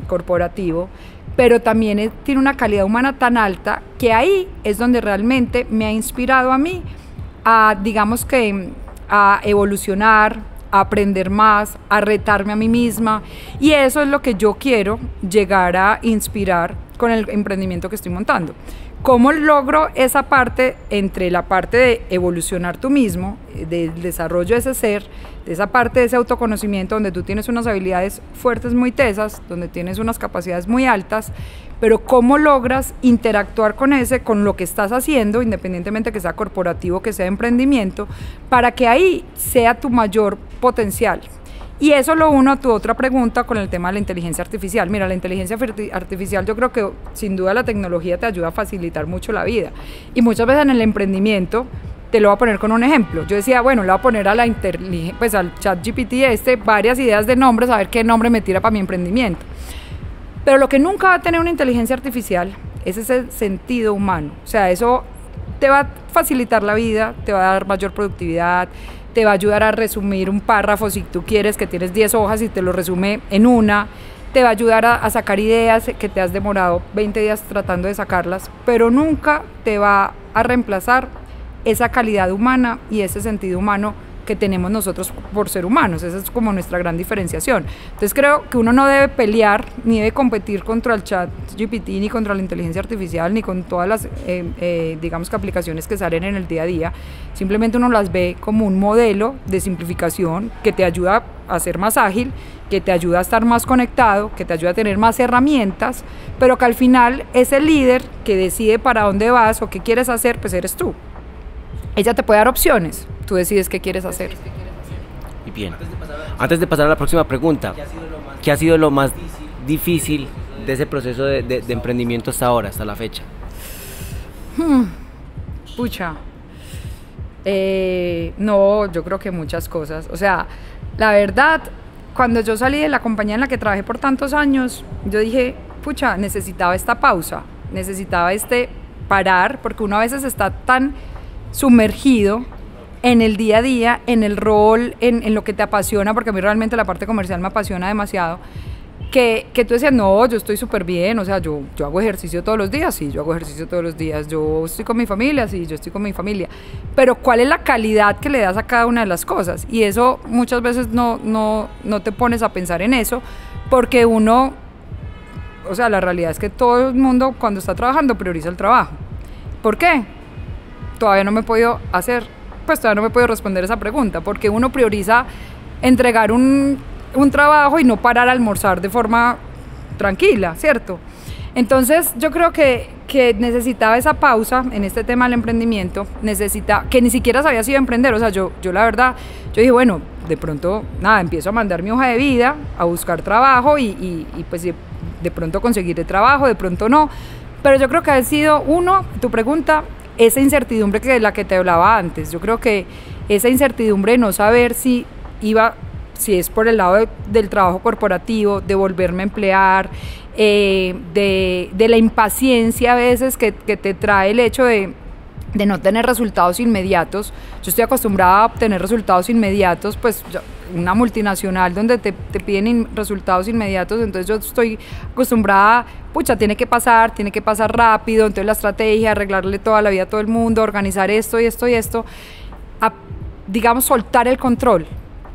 corporativo, pero también tiene una calidad humana tan alta que ahí es donde realmente me ha inspirado a mí a, digamos que, a evolucionar, a aprender más, a retarme a mí misma, y eso es lo que yo quiero llegar a inspirar con el emprendimiento que estoy montando. ¿Cómo logro esa parte entre la parte de evolucionar tú mismo, del desarrollo de ese ser, de esa parte de ese autoconocimiento donde tú tienes unas habilidades fuertes muy tesas, donde tienes unas capacidades muy altas, pero cómo logras interactuar con lo que estás haciendo, independientemente que sea corporativo, que sea emprendimiento, para que ahí sea tu mayor potencial? Y eso lo uno a tu otra pregunta con el tema de la inteligencia artificial. Mira, la inteligencia artificial, yo creo que sin duda la tecnología te ayuda a facilitar mucho la vida. Y muchas veces en el emprendimiento, te lo voy a poner con un ejemplo. Yo decía, bueno, le voy a poner a pues al ChatGPT varias ideas de nombres, a ver qué nombre me tira para mi emprendimiento. Pero lo que nunca va a tener una inteligencia artificial es ese sentido humano. O sea, eso te va a facilitar la vida, te va a dar mayor productividad, te va a ayudar a resumir un párrafo si tú quieres, que tienes 10 hojas y te lo resume en una, te va a ayudar a sacar ideas que te has demorado 20 días tratando de sacarlas, pero nunca te va a reemplazar esa calidad humana y ese sentido humano que tenemos nosotros por ser humanos. Esa es como nuestra gran diferenciación. Entonces creo que uno no debe pelear ni debe competir contra el ChatGPT, ni contra la inteligencia artificial, ni con todas las digamos que aplicaciones que salen en el día a día. Simplemente uno las ve como un modelo de simplificación que te ayuda a ser más ágil, que te ayuda a estar más conectado, que te ayuda a tener más herramientas, pero que al final ese líder que decide para dónde vas o qué quieres hacer, pues eres tú. Ella te puede dar opciones, tú decides qué quieres hacer. Y bien, antes de pasar a la próxima pregunta, ¿qué ha sido lo más difícil de ese proceso de emprendimiento hasta ahora, hasta la fecha? Pucha, no, yo creo que muchas cosas. O sea, la verdad, cuando yo salí de la compañía en la que trabajé por tantos años, yo dije, pucha, necesitaba esta pausa, necesitaba parar, porque uno a veces está tan sumergido en el día a día, en el rol, en lo que te apasiona, porque a mí realmente la parte comercial me apasiona demasiado, que tú decías, no, yo estoy súper bien, o sea, yo hago ejercicio todos los días, sí, yo hago ejercicio todos los días, yo estoy con mi familia, sí, yo estoy con mi familia, pero ¿cuál es la calidad que le das a cada una de las cosas? Y eso muchas veces no te pones a pensar en eso, porque uno, o sea, la realidad es que todo el mundo cuando está trabajando prioriza el trabajo. ¿Por qué? Todavía no me he podido responder esa pregunta, porque uno prioriza entregar un trabajo y no parar a almorzar de forma tranquila, ¿cierto? Entonces yo creo que necesitaba esa pausa en este tema del emprendimiento, que ni siquiera sabía si iba a emprender, o sea, yo la verdad, yo dije, bueno, de pronto, nada, empiezo a mandar mi hoja de vida, a buscar trabajo y pues de pronto conseguiré trabajo, de pronto no, pero yo creo que ha sido, tu pregunta, esa incertidumbre de la que te hablaba antes. Yo creo que esa incertidumbre de no saber si es por el lado del trabajo corporativo, de volverme a emplear, de la impaciencia a veces que te trae el hecho de de no tener resultados inmediatos. Yo estoy acostumbrada a obtener resultados inmediatos, pues una multinacional donde te piden resultados inmediatos, entonces yo estoy acostumbrada, pucha, tiene que pasar rápido, entonces la estrategia, arreglarle toda la vida a todo el mundo, organizar esto y esto y esto, digamos, soltar el control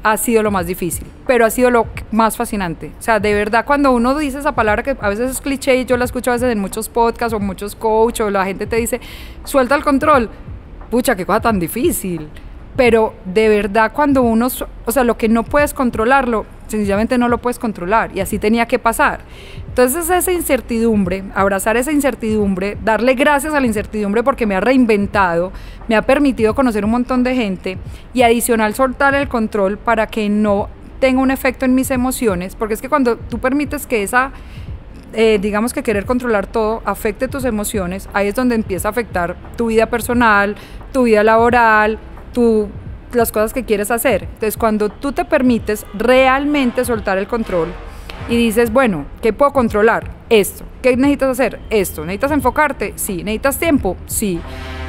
ha sido lo más difícil, pero ha sido lo más fascinante. O sea, de verdad, cuando uno dice esa palabra que a veces es cliché y yo la escucho a veces en muchos podcasts o muchos coaches o la gente te dice, suelta el control, pucha, qué cosa tan difícil. Pero de verdad cuando uno, o sea, lo que no puedes controlarlo, sencillamente no lo puedes controlar y así tenía que pasar. Entonces esa incertidumbre, abrazar esa incertidumbre, darle gracias a la incertidumbre porque me ha reinventado, me ha permitido conocer un montón de gente y adicional soltar el control para que no tenga un efecto en mis emociones, porque es que cuando tú permites que digamos que querer controlar todo afecte tus emociones, ahí es donde empieza a afectar tu vida personal, tu vida laboral, las cosas que quieres hacer. Entonces cuando tú te permites realmente soltar el control y dices, bueno, ¿qué puedo controlar? Esto. ¿Qué necesitas hacer? Esto. ¿Necesitas enfocarte? Sí. ¿Necesitas tiempo? Sí.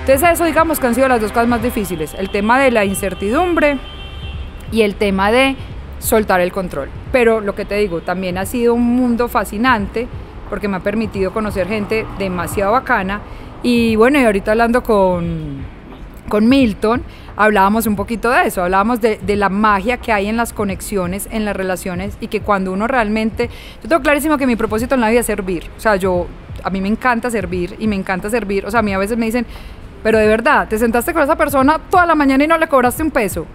Entonces eso, digamos que han sido las dos cosas más difíciles, el tema de la incertidumbre y el tema de soltar el control. Pero lo que te digo, también ha sido un mundo fascinante porque me ha permitido conocer gente demasiado bacana y bueno, y ahorita hablando con Milton, hablábamos un poquito de eso, hablábamos de la magia que hay en las conexiones, en las relaciones y que cuando uno realmente, yo tengo clarísimo que mi propósito en la vida es servir, o sea, a mí me encanta servir y me encanta servir, o sea, a mí a veces me dicen, pero de verdad, ¿te sentaste con esa persona toda la mañana y no le cobraste un peso?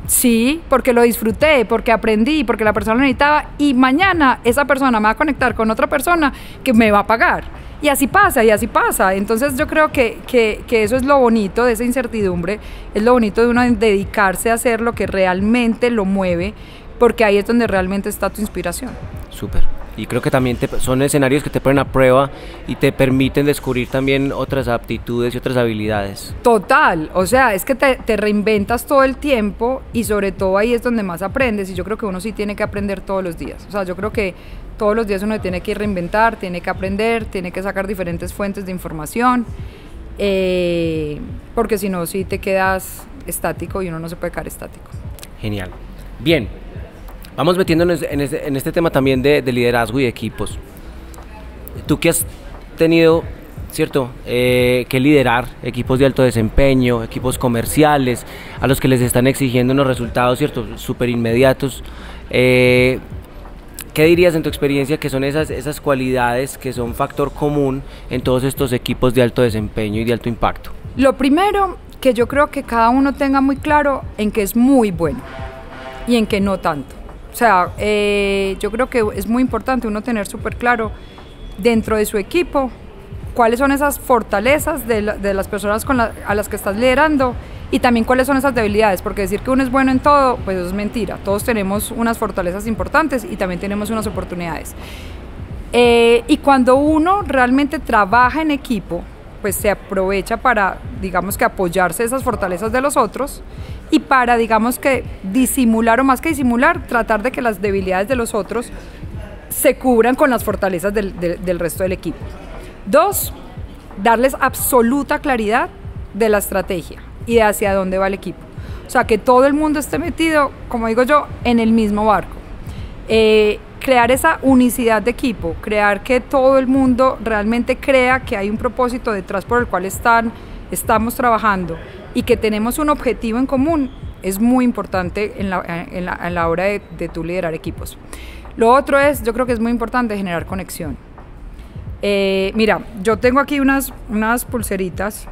Sí, porque lo disfruté, porque aprendí, porque la persona lo necesitaba y mañana esa persona me va a conectar con otra persona que me va a pagar. Y así pasa. Entonces yo creo que eso es lo bonito de esa incertidumbre, es lo bonito de uno dedicarse a hacer lo que realmente lo mueve, porque ahí es donde realmente está tu inspiración. Súper. Y creo que también son escenarios que te ponen a prueba y te permiten descubrir también otras aptitudes y otras habilidades. Total, o sea, es que te reinventas todo el tiempo y sobre todo ahí es donde más aprendes y yo creo que uno sí tiene que aprender todos los días. O sea, yo creo que todos los días uno tiene que reinventar, tiene que aprender, tiene que sacar diferentes fuentes de información, porque si no, sí te quedas estático y uno no se puede quedar estático. Genial. Bien. Vamos metiéndonos en este tema también de liderazgo y equipos. Tú que has tenido, ¿cierto?, que liderar equipos de alto desempeño, equipos comerciales, a los que les están exigiendo unos resultados, ¿cierto?, súper inmediatos. ¿Qué dirías en tu experiencia que son esas cualidades que son factor común en todos estos equipos de alto desempeño y de alto impacto? Lo primero, que yo creo que cada uno tenga muy claro en qué es muy bueno y en qué no tanto. O sea, yo creo que es muy importante uno tener súper claro dentro de su equipo cuáles son esas fortalezas de las personas a las que estás liderando y también cuáles son esas debilidades, porque decir que uno es bueno en todo, pues eso es mentira. Todos tenemos unas fortalezas importantes y también tenemos unas oportunidades. Y cuando uno realmente trabaja en equipo, pues se aprovecha para, digamos que apoyarse esas fortalezas de los otros y para, digamos que disimular o más que disimular, tratar de que las debilidades de los otros se cubran con las fortalezas del resto del equipo. 2, darles absoluta claridad de la estrategia y de hacia dónde va el equipo. O sea, que todo el mundo esté metido, como digo yo, en el mismo barco. Crear esa unicidad de equipo, crear que todo el mundo realmente crea que hay un propósito detrás por el cual estamos trabajando y que tenemos un objetivo en común, es muy importante en la hora de tu liderar equipos. Lo otro es, yo creo que es muy importante generar conexión. Mira, yo tengo aquí unas pulseritas.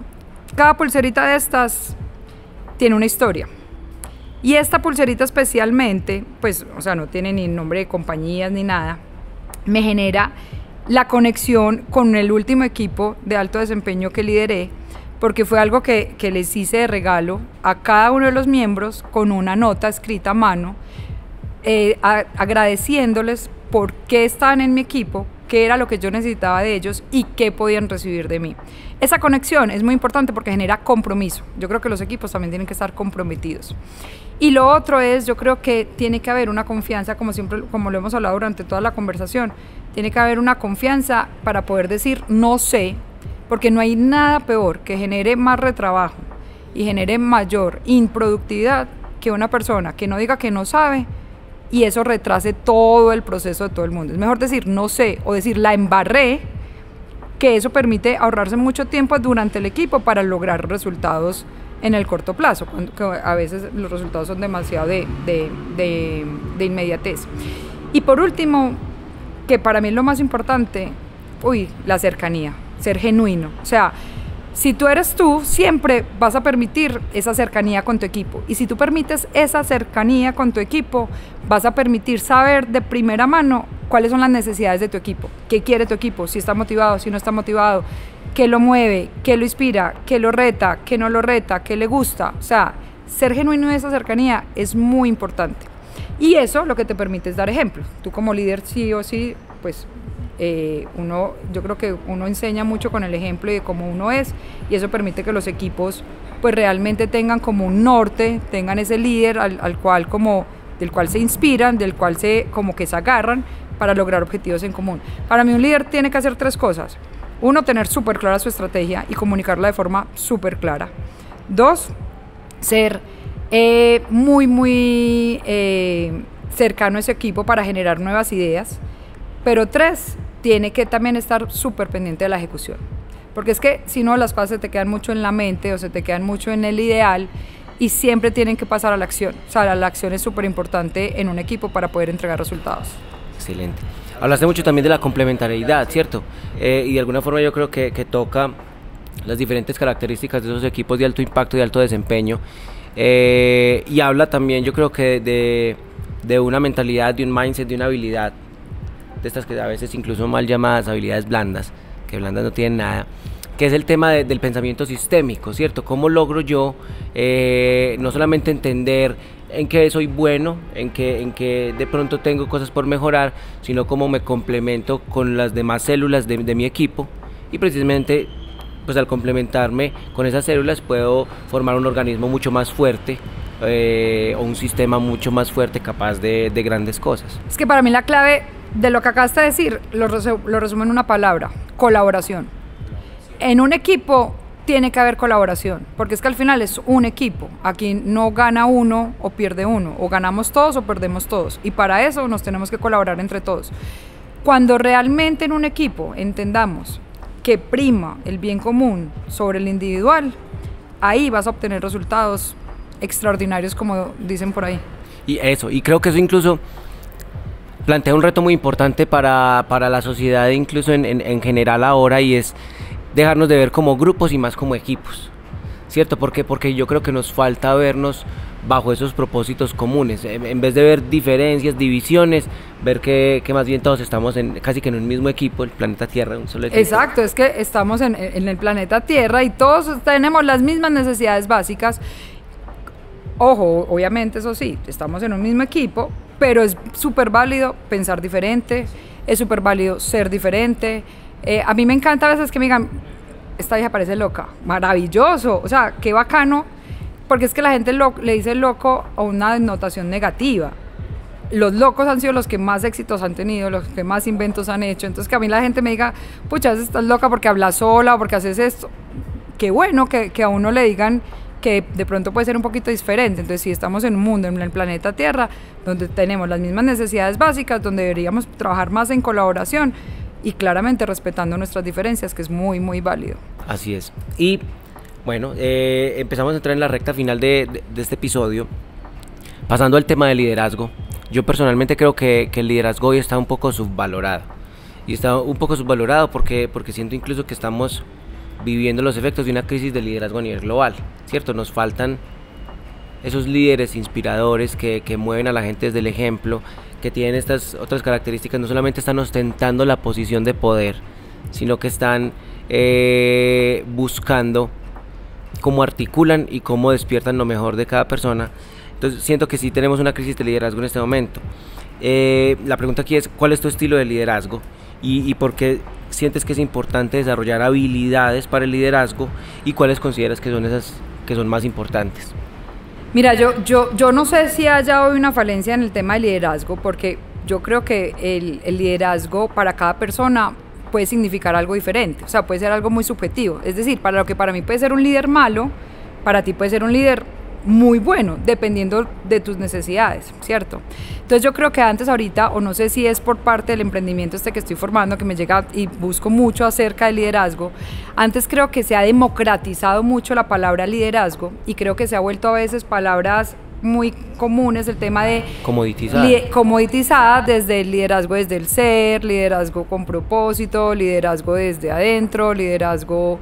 Cada pulserita de estas tiene una historia. Y esta pulserita especialmente, pues, o sea, no tiene ni nombre de compañías ni nada, me genera la conexión con el último equipo de alto desempeño que lideré, porque fue algo que les hice de regalo a cada uno de los miembros con una nota escrita a mano, agradeciéndoles por qué estaban en mi equipo, qué era lo que yo necesitaba de ellos y qué podían recibir de mí. Esa conexión es muy importante porque genera compromiso. Yo creo que los equipos también tienen que estar comprometidos. Y lo otro es, yo creo que tiene que haber una confianza, como siempre, como lo hemos hablado durante toda la conversación, tiene que haber una confianza para poder decir no sé, porque no hay nada peor que genere más retrabajo y genere mayor improductividad que una persona que no diga que no sabe y eso retrase todo el proceso de todo el mundo. Es mejor decir no sé o decir la embarré, que eso permite ahorrarse mucho tiempo durante el equipo para lograr resultados en el corto plazo, que a veces los resultados son demasiado de inmediatez. Y por último, que para mí es lo más importante, la cercanía, ser genuino. O sea, si tú eres tú, siempre vas a permitir esa cercanía con tu equipo. Y si tú permites esa cercanía con tu equipo, vas a permitir saber de primera mano cuáles son las necesidades de tu equipo, qué quiere tu equipo, si está motivado, si no está motivado, qué lo mueve, qué lo inspira, qué lo reta, qué no lo reta, qué le gusta. O sea, ser genuino en esa cercanía es muy importante. Y eso lo que te permite es dar ejemplo. Tú como líder sí o sí, pues yo creo que uno enseña mucho con el ejemplo y de cómo uno es, y eso permite que los equipos pues realmente tengan como un norte, tengan ese líder del cual se inspiran, del cual como que se agarran para lograr objetivos en común. Para mí un líder tiene que hacer 3 cosas. 1, tener súper clara su estrategia y comunicarla de forma súper clara. 2, ser muy cercano a ese equipo para generar nuevas ideas. Pero 3, tiene que también estar súper pendiente de la ejecución. Porque es que si no, las cosas se te quedan mucho en la mente o se te quedan mucho en el ideal y siempre tienen que pasar a la acción. O sea, la acción es súper importante en un equipo para poder entregar resultados. Excelente. Hablaste mucho también de la complementariedad, ¿cierto? Y de alguna forma yo creo que toca las diferentes características de esos equipos de alto impacto y de alto desempeño. Y habla también, yo creo que de una mentalidad, de un mindset, de una habilidad, de estas que a veces incluso mal llamadas habilidades blandas, que blandas no tienen nada, que es el tema del pensamiento sistémico, ¿cierto? ¿Cómo logro yo no solamente entender en qué soy bueno, en qué de pronto tengo cosas por mejorar, sino cómo me complemento con las demás células de mi equipo? Y precisamente, pues al complementarme con esas células puedo formar un organismo mucho más fuerte, o un sistema mucho más fuerte, capaz de grandes cosas. Es que para mí la clave de lo que acabaste de decir lo resumo en una palabra: colaboración. En un equipo tiene que haber colaboración, porque es que al final es un equipo. Aquí no gana uno o pierde uno, o ganamos todos o perdemos todos, y para eso nos tenemos que colaborar entre todos. Cuando realmente en un equipo entendamos que prima el bien común sobre el individual, ahí vas a obtener resultados extraordinarios, como dicen por ahí. Y creo que eso incluso plantea un reto muy importante para la sociedad, incluso en general ahora, y es dejarnos de ver como grupos y más como equipos, ¿cierto? Porque yo creo que nos falta vernos bajo esos propósitos comunes, en vez de ver diferencias, divisiones, ver que más bien todos estamos casi que en un mismo equipo, el planeta Tierra, un solo equipo. Exacto, es que estamos en el planeta Tierra y todos tenemos las mismas necesidades básicas. Ojo, obviamente eso sí, estamos en un mismo equipo, pero es súper válido pensar diferente, es súper válido ser diferente. A mí me encanta a veces que me digan, esta vieja parece loca. Maravilloso, o sea, qué bacano, porque es que la gente le dice loco a una dennotación negativa. Los locos han sido los que más éxitos han tenido, los que más inventos han hecho. Entonces que a mí la gente me diga, pucha, estás loca porque hablas sola o porque haces esto. Qué bueno que a uno le digan que de pronto puede ser un poquito diferente. Entonces, si estamos en un mundo, en el planeta Tierra, donde tenemos las mismas necesidades básicas, donde deberíamos trabajar más en colaboración y claramente respetando nuestras diferencias, que es muy, muy válido. Así es. Y bueno, empezamos a entrar en la recta final de este episodio, pasando al tema del liderazgo. Yo personalmente creo que el liderazgo hoy está un poco subvalorado. Y está un poco subvalorado porque siento incluso que estamos viviendo los efectos de una crisis de liderazgo a nivel global, ¿cierto? Nos faltan esos líderes inspiradores que mueven a la gente desde el ejemplo, que tienen estas otras características. No solamente están ostentando la posición de poder, sino que están buscando cómo articulan y cómo despiertan lo mejor de cada persona. Entonces siento que sí tenemos una crisis de liderazgo en este momento. La pregunta aquí es, ¿cuál es tu estilo de liderazgo? Y por qué sientes que es importante desarrollar habilidades para el liderazgo, y cuáles consideras que son esas que son más importantes. Mira, yo no sé si haya hoy una falencia en el tema del liderazgo, porque yo creo que el liderazgo para cada persona puede significar algo diferente, o sea, puede ser algo muy subjetivo. Es decir, para lo que para mí puede ser un líder malo, para ti puede ser un líder muy bueno, dependiendo de tus necesidades, ¿cierto? Entonces yo creo que antes, ahorita, o no sé si es por parte del emprendimiento que estoy formando, que me llega y busco mucho acerca del liderazgo, antes creo que se ha democratizado mucho la palabra liderazgo y creo que se ha vuelto a veces palabras muy comunes, el tema de comoditizada desde el liderazgo desde el ser, liderazgo con propósito, liderazgo desde adentro, liderazgo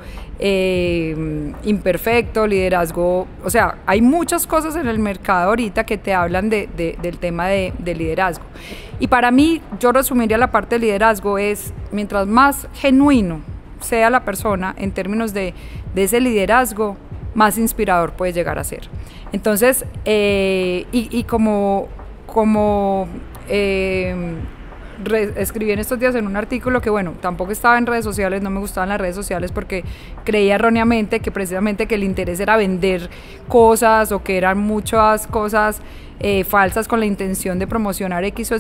imperfecto, liderazgo, o sea, hay muchas cosas en el mercado ahorita que te hablan del tema de liderazgo. Y para mí, yo resumiría la parte de liderazgo es, mientras más genuino sea la persona en términos de ese liderazgo, más inspirador puede llegar a ser. Entonces, escribí en estos días en un artículo que, bueno, tampoco estaba en redes sociales, no me gustaban las redes sociales porque creía erróneamente que precisamente que el interés era vender cosas o que eran muchas cosas falsas con la intención de promocionar X o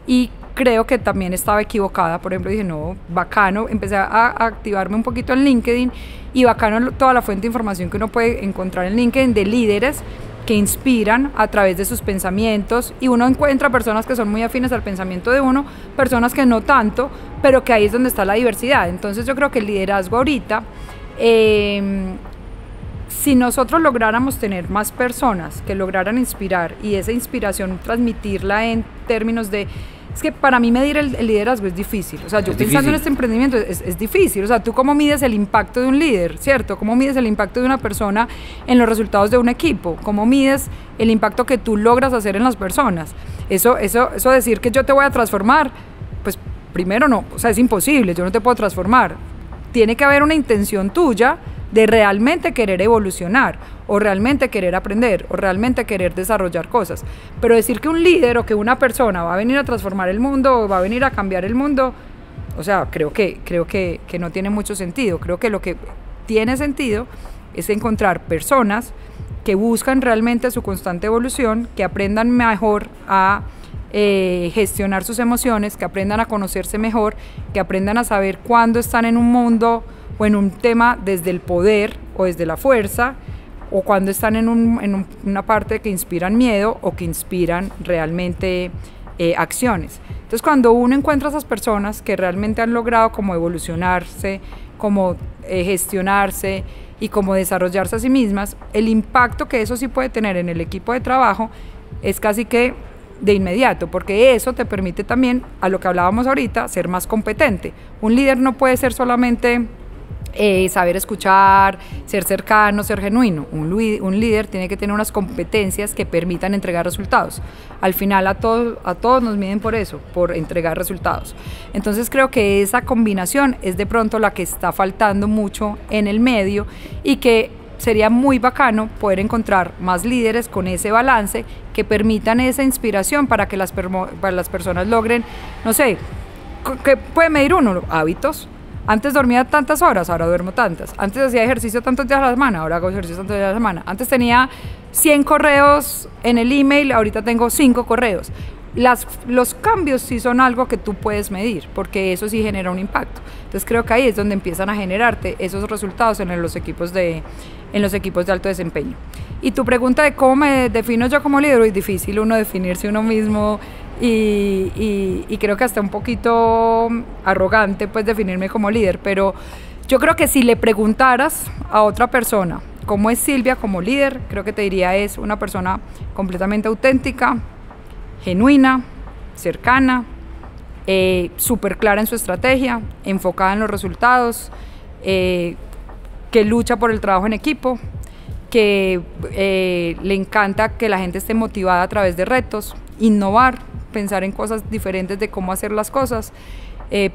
Y creo que también estaba equivocada. Por ejemplo, dije, no, bacano, empecé a activarme un poquito en LinkedIn y bacano toda la fuente de información que uno puede encontrar en LinkedIn de líderes que inspiran a través de sus pensamientos, y uno encuentra personas que son muy afines al pensamiento de uno, personas que no tanto, pero que ahí es donde está la diversidad. Entonces yo creo que el liderazgo ahorita, si nosotros lográramos tener más personas que lograran inspirar y esa inspiración transmitirla en términos de... Es que para mí medir el liderazgo es difícil, o sea, yo pensando en este emprendimiento es difícil, o sea, tú cómo mides el impacto de un líder, ¿cierto? ¿Cómo mides el impacto de una persona en los resultados de un equipo? ¿Cómo mides el impacto que tú logras hacer en las personas? Eso decir que yo te voy a transformar, pues primero no, o sea, es imposible, yo no te puedo transformar. Tiene que haber una intención tuya de realmente querer evolucionar, o realmente querer aprender, o realmente querer desarrollar cosas. Pero decir que un líder o que una persona va a venir a transformar el mundo, o va a venir a cambiar el mundo, o sea, creo que no tiene mucho sentido. Creo que lo que tiene sentido es encontrar personas que buscan realmente su constante evolución, que aprendan mejor a gestionar sus emociones, que aprendan a conocerse mejor, que aprendan a saber cuándo están en un mundo o en un tema desde el poder o desde la fuerza, o cuando están en una parte que inspiran miedo o que inspiran realmente acciones. Entonces, cuando uno encuentra a esas personas que realmente han logrado como evolucionarse, como gestionarse y como desarrollarse a sí mismas, el impacto que eso sí puede tener en el equipo de trabajo es casi que de inmediato, porque eso te permite también, a lo que hablábamos ahorita, ser más competente. Un líder no puede ser solamente saber escuchar, ser cercano, ser genuino. Un líder tiene que tener unas competencias que permitan entregar resultados. Al final a todos nos miden por eso, por entregar resultados. Entonces creo que esa combinación es de pronto la que está faltando mucho en el medio, y que sería muy bacano poder encontrar más líderes con ese balance que permitan esa inspiración para que las personas logren, no sé, ¿qué puede medir uno? Hábitos. Antes dormía tantas horas, ahora duermo tantas. Antes hacía ejercicio tantos días a la semana, ahora hago ejercicio tantos días a la semana. Antes tenía 100 correos en el email, ahorita tengo 5 correos. Los cambios sí son algo que tú puedes medir, porque eso sí genera un impacto. Entonces creo que ahí es donde empiezan a generarte esos resultados en los equipos de alto desempeño. Y tu pregunta de cómo me defino yo como líder, es difícil uno definirse uno mismo, y creo que hasta un poquito arrogante pues definirme como líder, pero yo creo que si le preguntaras a otra persona cómo es Silvia como líder, creo que te diría es una persona completamente auténtica, genuina, cercana, súper clara en su estrategia, enfocada en los resultados, que lucha por el trabajo en equipo, que le encanta que la gente esté motivada a través de retos, innovar, pensar en cosas diferentes de cómo hacer las cosas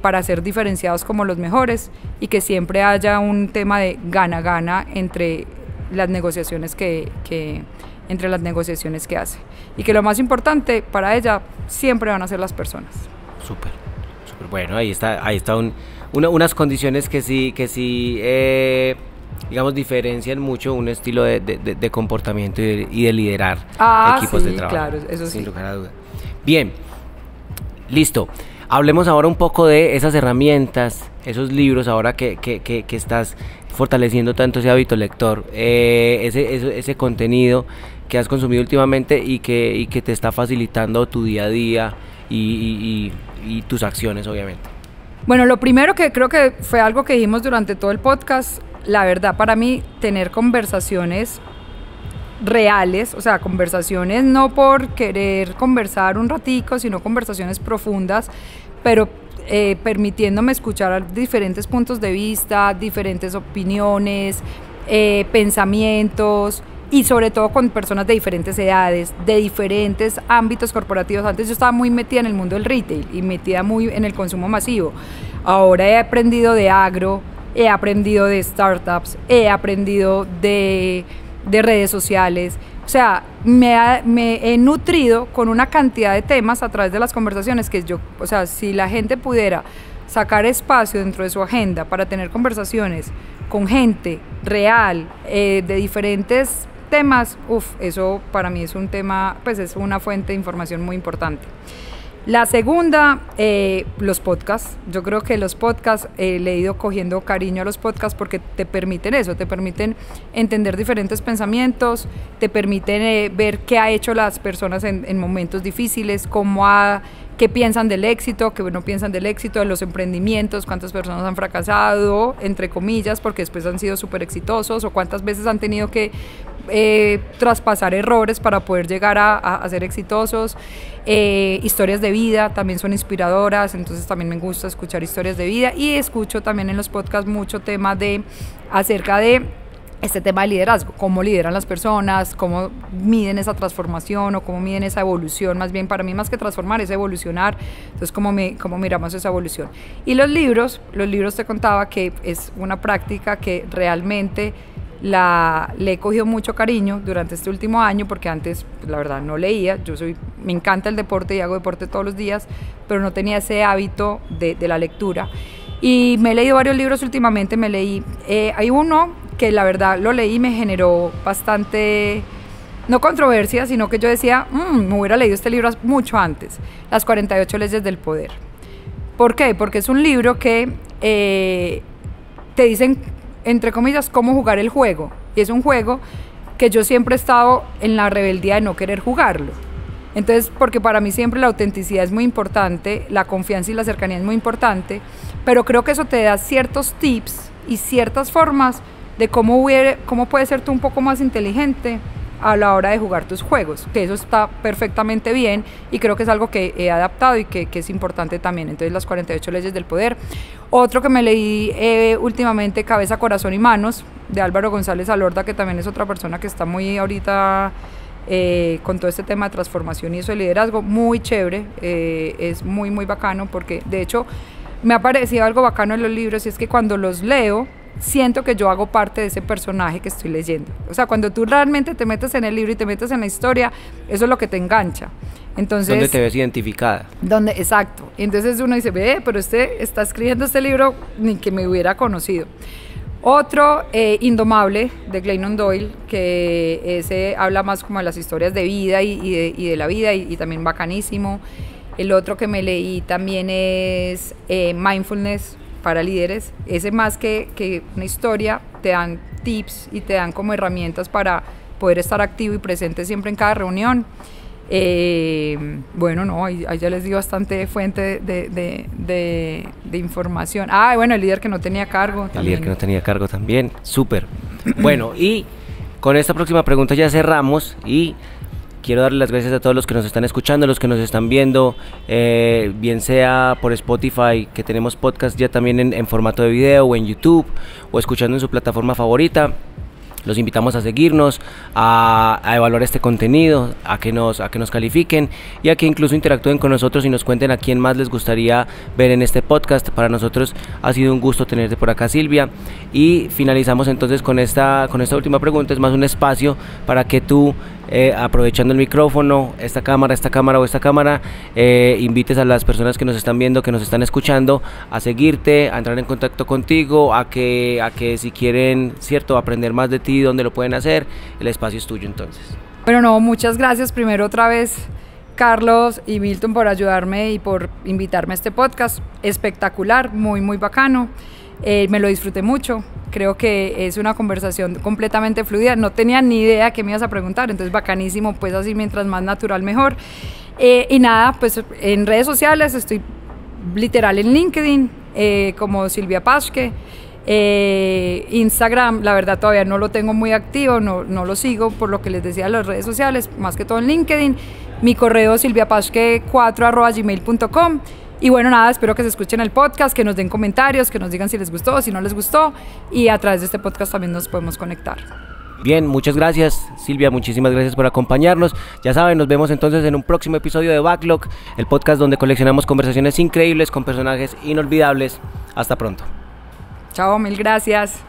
para ser diferenciados como los mejores, y que siempre haya un tema de gana-gana entre las negociaciones que hace, y que lo más importante para ella siempre van a ser las personas. Súper bueno, ahí está unas condiciones que sí digamos diferencian mucho un estilo de comportamiento y de liderar equipos de trabajo. Claro, eso sí. Sin lugar a duda. Bien, listo. Hablemos ahora un poco de esas herramientas, esos libros, ahora que estás fortaleciendo tanto ese hábito lector, ese contenido que has consumido últimamente y que te está facilitando tu día a día y tus acciones, obviamente. Bueno, lo primero que creo que fue algo que dijimos durante todo el podcast, la verdad para mí, tener conversaciones reales, o sea, conversaciones no por querer conversar un ratico, sino conversaciones profundas, pero permitiéndome escuchar diferentes puntos de vista, diferentes opiniones, pensamientos, y sobre todo con personas de diferentes edades, de diferentes ámbitos corporativos. Antes yo estaba muy metida en el mundo del retail y metida muy en el consumo masivo. Ahora he aprendido de agro, he aprendido de startups, he aprendido de redes sociales. O sea, me he nutrido con una cantidad de temas a través de las conversaciones que yo, o sea, si la gente pudiera sacar espacio dentro de su agenda para tener conversaciones con gente real, de diferentes temas, eso para mí es un tema, pues es una fuente de información muy importante. La segunda, los podcasts. Yo creo que los podcasts, le he ido cogiendo cariño a los podcasts porque te permiten eso, te permiten entender diferentes pensamientos, te permiten ver qué ha hecho las personas en momentos difíciles, qué piensan del éxito, qué no piensan del éxito, de los emprendimientos, cuántas personas han fracasado, entre comillas, porque después han sido súper exitosos, o cuántas veces han tenido que traspasar errores para poder llegar a ser exitosos. Historias de vida también son inspiradoras, entonces también me gusta escuchar historias de vida, y escucho también en los podcasts mucho tema acerca de este tema de liderazgo, cómo lideran las personas, cómo miden esa transformación o cómo miden esa evolución. Más bien, para mí, más que transformar, es evolucionar. Entonces, cómo miramos esa evolución. Y los libros te contaba que es una práctica que realmente le he cogido mucho cariño durante este último año, porque antes, la verdad, no leía. Me encanta el deporte y hago deporte todos los días, pero no tenía ese hábito de la lectura. Y me he leído varios libros últimamente. Hay uno que la verdad lo leí y me generó bastante, no controversia, sino que yo decía, me hubiera leído este libro mucho antes, Las 48 leyes del poder. ¿Por qué? Porque es un libro que te dicen, entre comillas, cómo jugar el juego. Y es un juego que yo siempre he estado en la rebeldía de no querer jugarlo. Entonces, porque para mí siempre la autenticidad es muy importante, la confianza y la cercanía es muy importante, pero creo que eso te da ciertos tips y ciertas formas de cómo puedes ser tú un poco más inteligente a la hora de jugar tus juegos, que eso está perfectamente bien, y creo que es algo que he adaptado y que es importante también. Entonces, Las 48 leyes del poder. Otro que me leí últimamente, Cabeza, Corazón y Manos, de Álvaro González Alorda, que también es otra persona que está muy ahorita con todo este tema de transformación y eso de liderazgo, muy chévere. Es muy muy bacano, porque de hecho me ha parecido algo bacano en los libros, y es que cuando los leo siento que yo hago parte de ese personaje que estoy leyendo. O sea, cuando tú realmente te metes en el libro y te metes en la historia, eso es lo que te engancha. Entonces, ¿dónde te ves identificada? Exacto. Entonces uno dice, pero está escribiendo este libro, ni que me hubiera conocido. Otro, Indomable, de Glennon Doyle, que ese habla más como de las historias de vida y de la vida, y también bacanísimo. El otro que me leí también es Mindfulness para líderes. Ese, más que una historia, te dan tips y te dan como herramientas para poder estar activo y presente siempre en cada reunión. Bueno, no, ahí ya les di bastante fuente de información. Bueno, El líder que no tenía cargo. El líder que no tenía cargo también, súper. Bueno, y con esta próxima pregunta ya cerramos, y quiero darle las gracias a todos los que nos están escuchando, los que nos están viendo, bien sea por Spotify, que tenemos podcast ya también en formato de video, o en YouTube, o escuchando en su plataforma favorita. Los invitamos a seguirnos, a evaluar este contenido, a que nos califiquen, y a que incluso interactúen con nosotros y nos cuenten a quién más les gustaría ver en este podcast. Para nosotros ha sido un gusto tenerte por acá, Silvia. Y finalizamos entonces con esta última pregunta. Es más un espacio para que tú, aprovechando el micrófono, esta cámara invites a las personas que nos están viendo, que nos están escuchando, a seguirte, a entrar en contacto contigo, a que si quieren, cierto, aprender más de ti, dónde lo pueden hacer. El espacio es tuyo entonces. Bueno, no, muchas gracias primero otra vez Carlos y Milton por ayudarme y por invitarme a este podcast. Espectacular, muy, muy bacano. Me lo disfruté mucho. Creo que es una conversación completamente fluida. No tenía ni idea qué me ibas a preguntar, entonces bacanísimo, pues así mientras más natural mejor. Y nada, pues en redes sociales estoy literal en LinkedIn como Silvia Paschke. Instagram, la verdad todavía no lo tengo muy activo, no lo sigo por lo que les decía, las redes sociales, más que todo en LinkedIn. Mi correo silviapasque4@gmail.com. Y bueno, nada, espero que se escuchen el podcast, que nos den comentarios, que nos digan si les gustó, si no les gustó, y a través de este podcast también nos podemos conectar. Bien, muchas gracias Silvia, muchísimas gracias por acompañarnos. Ya saben, nos vemos entonces en un próximo episodio de Backlog, el podcast donde coleccionamos conversaciones increíbles con personajes inolvidables. Hasta pronto. Chao, mil gracias.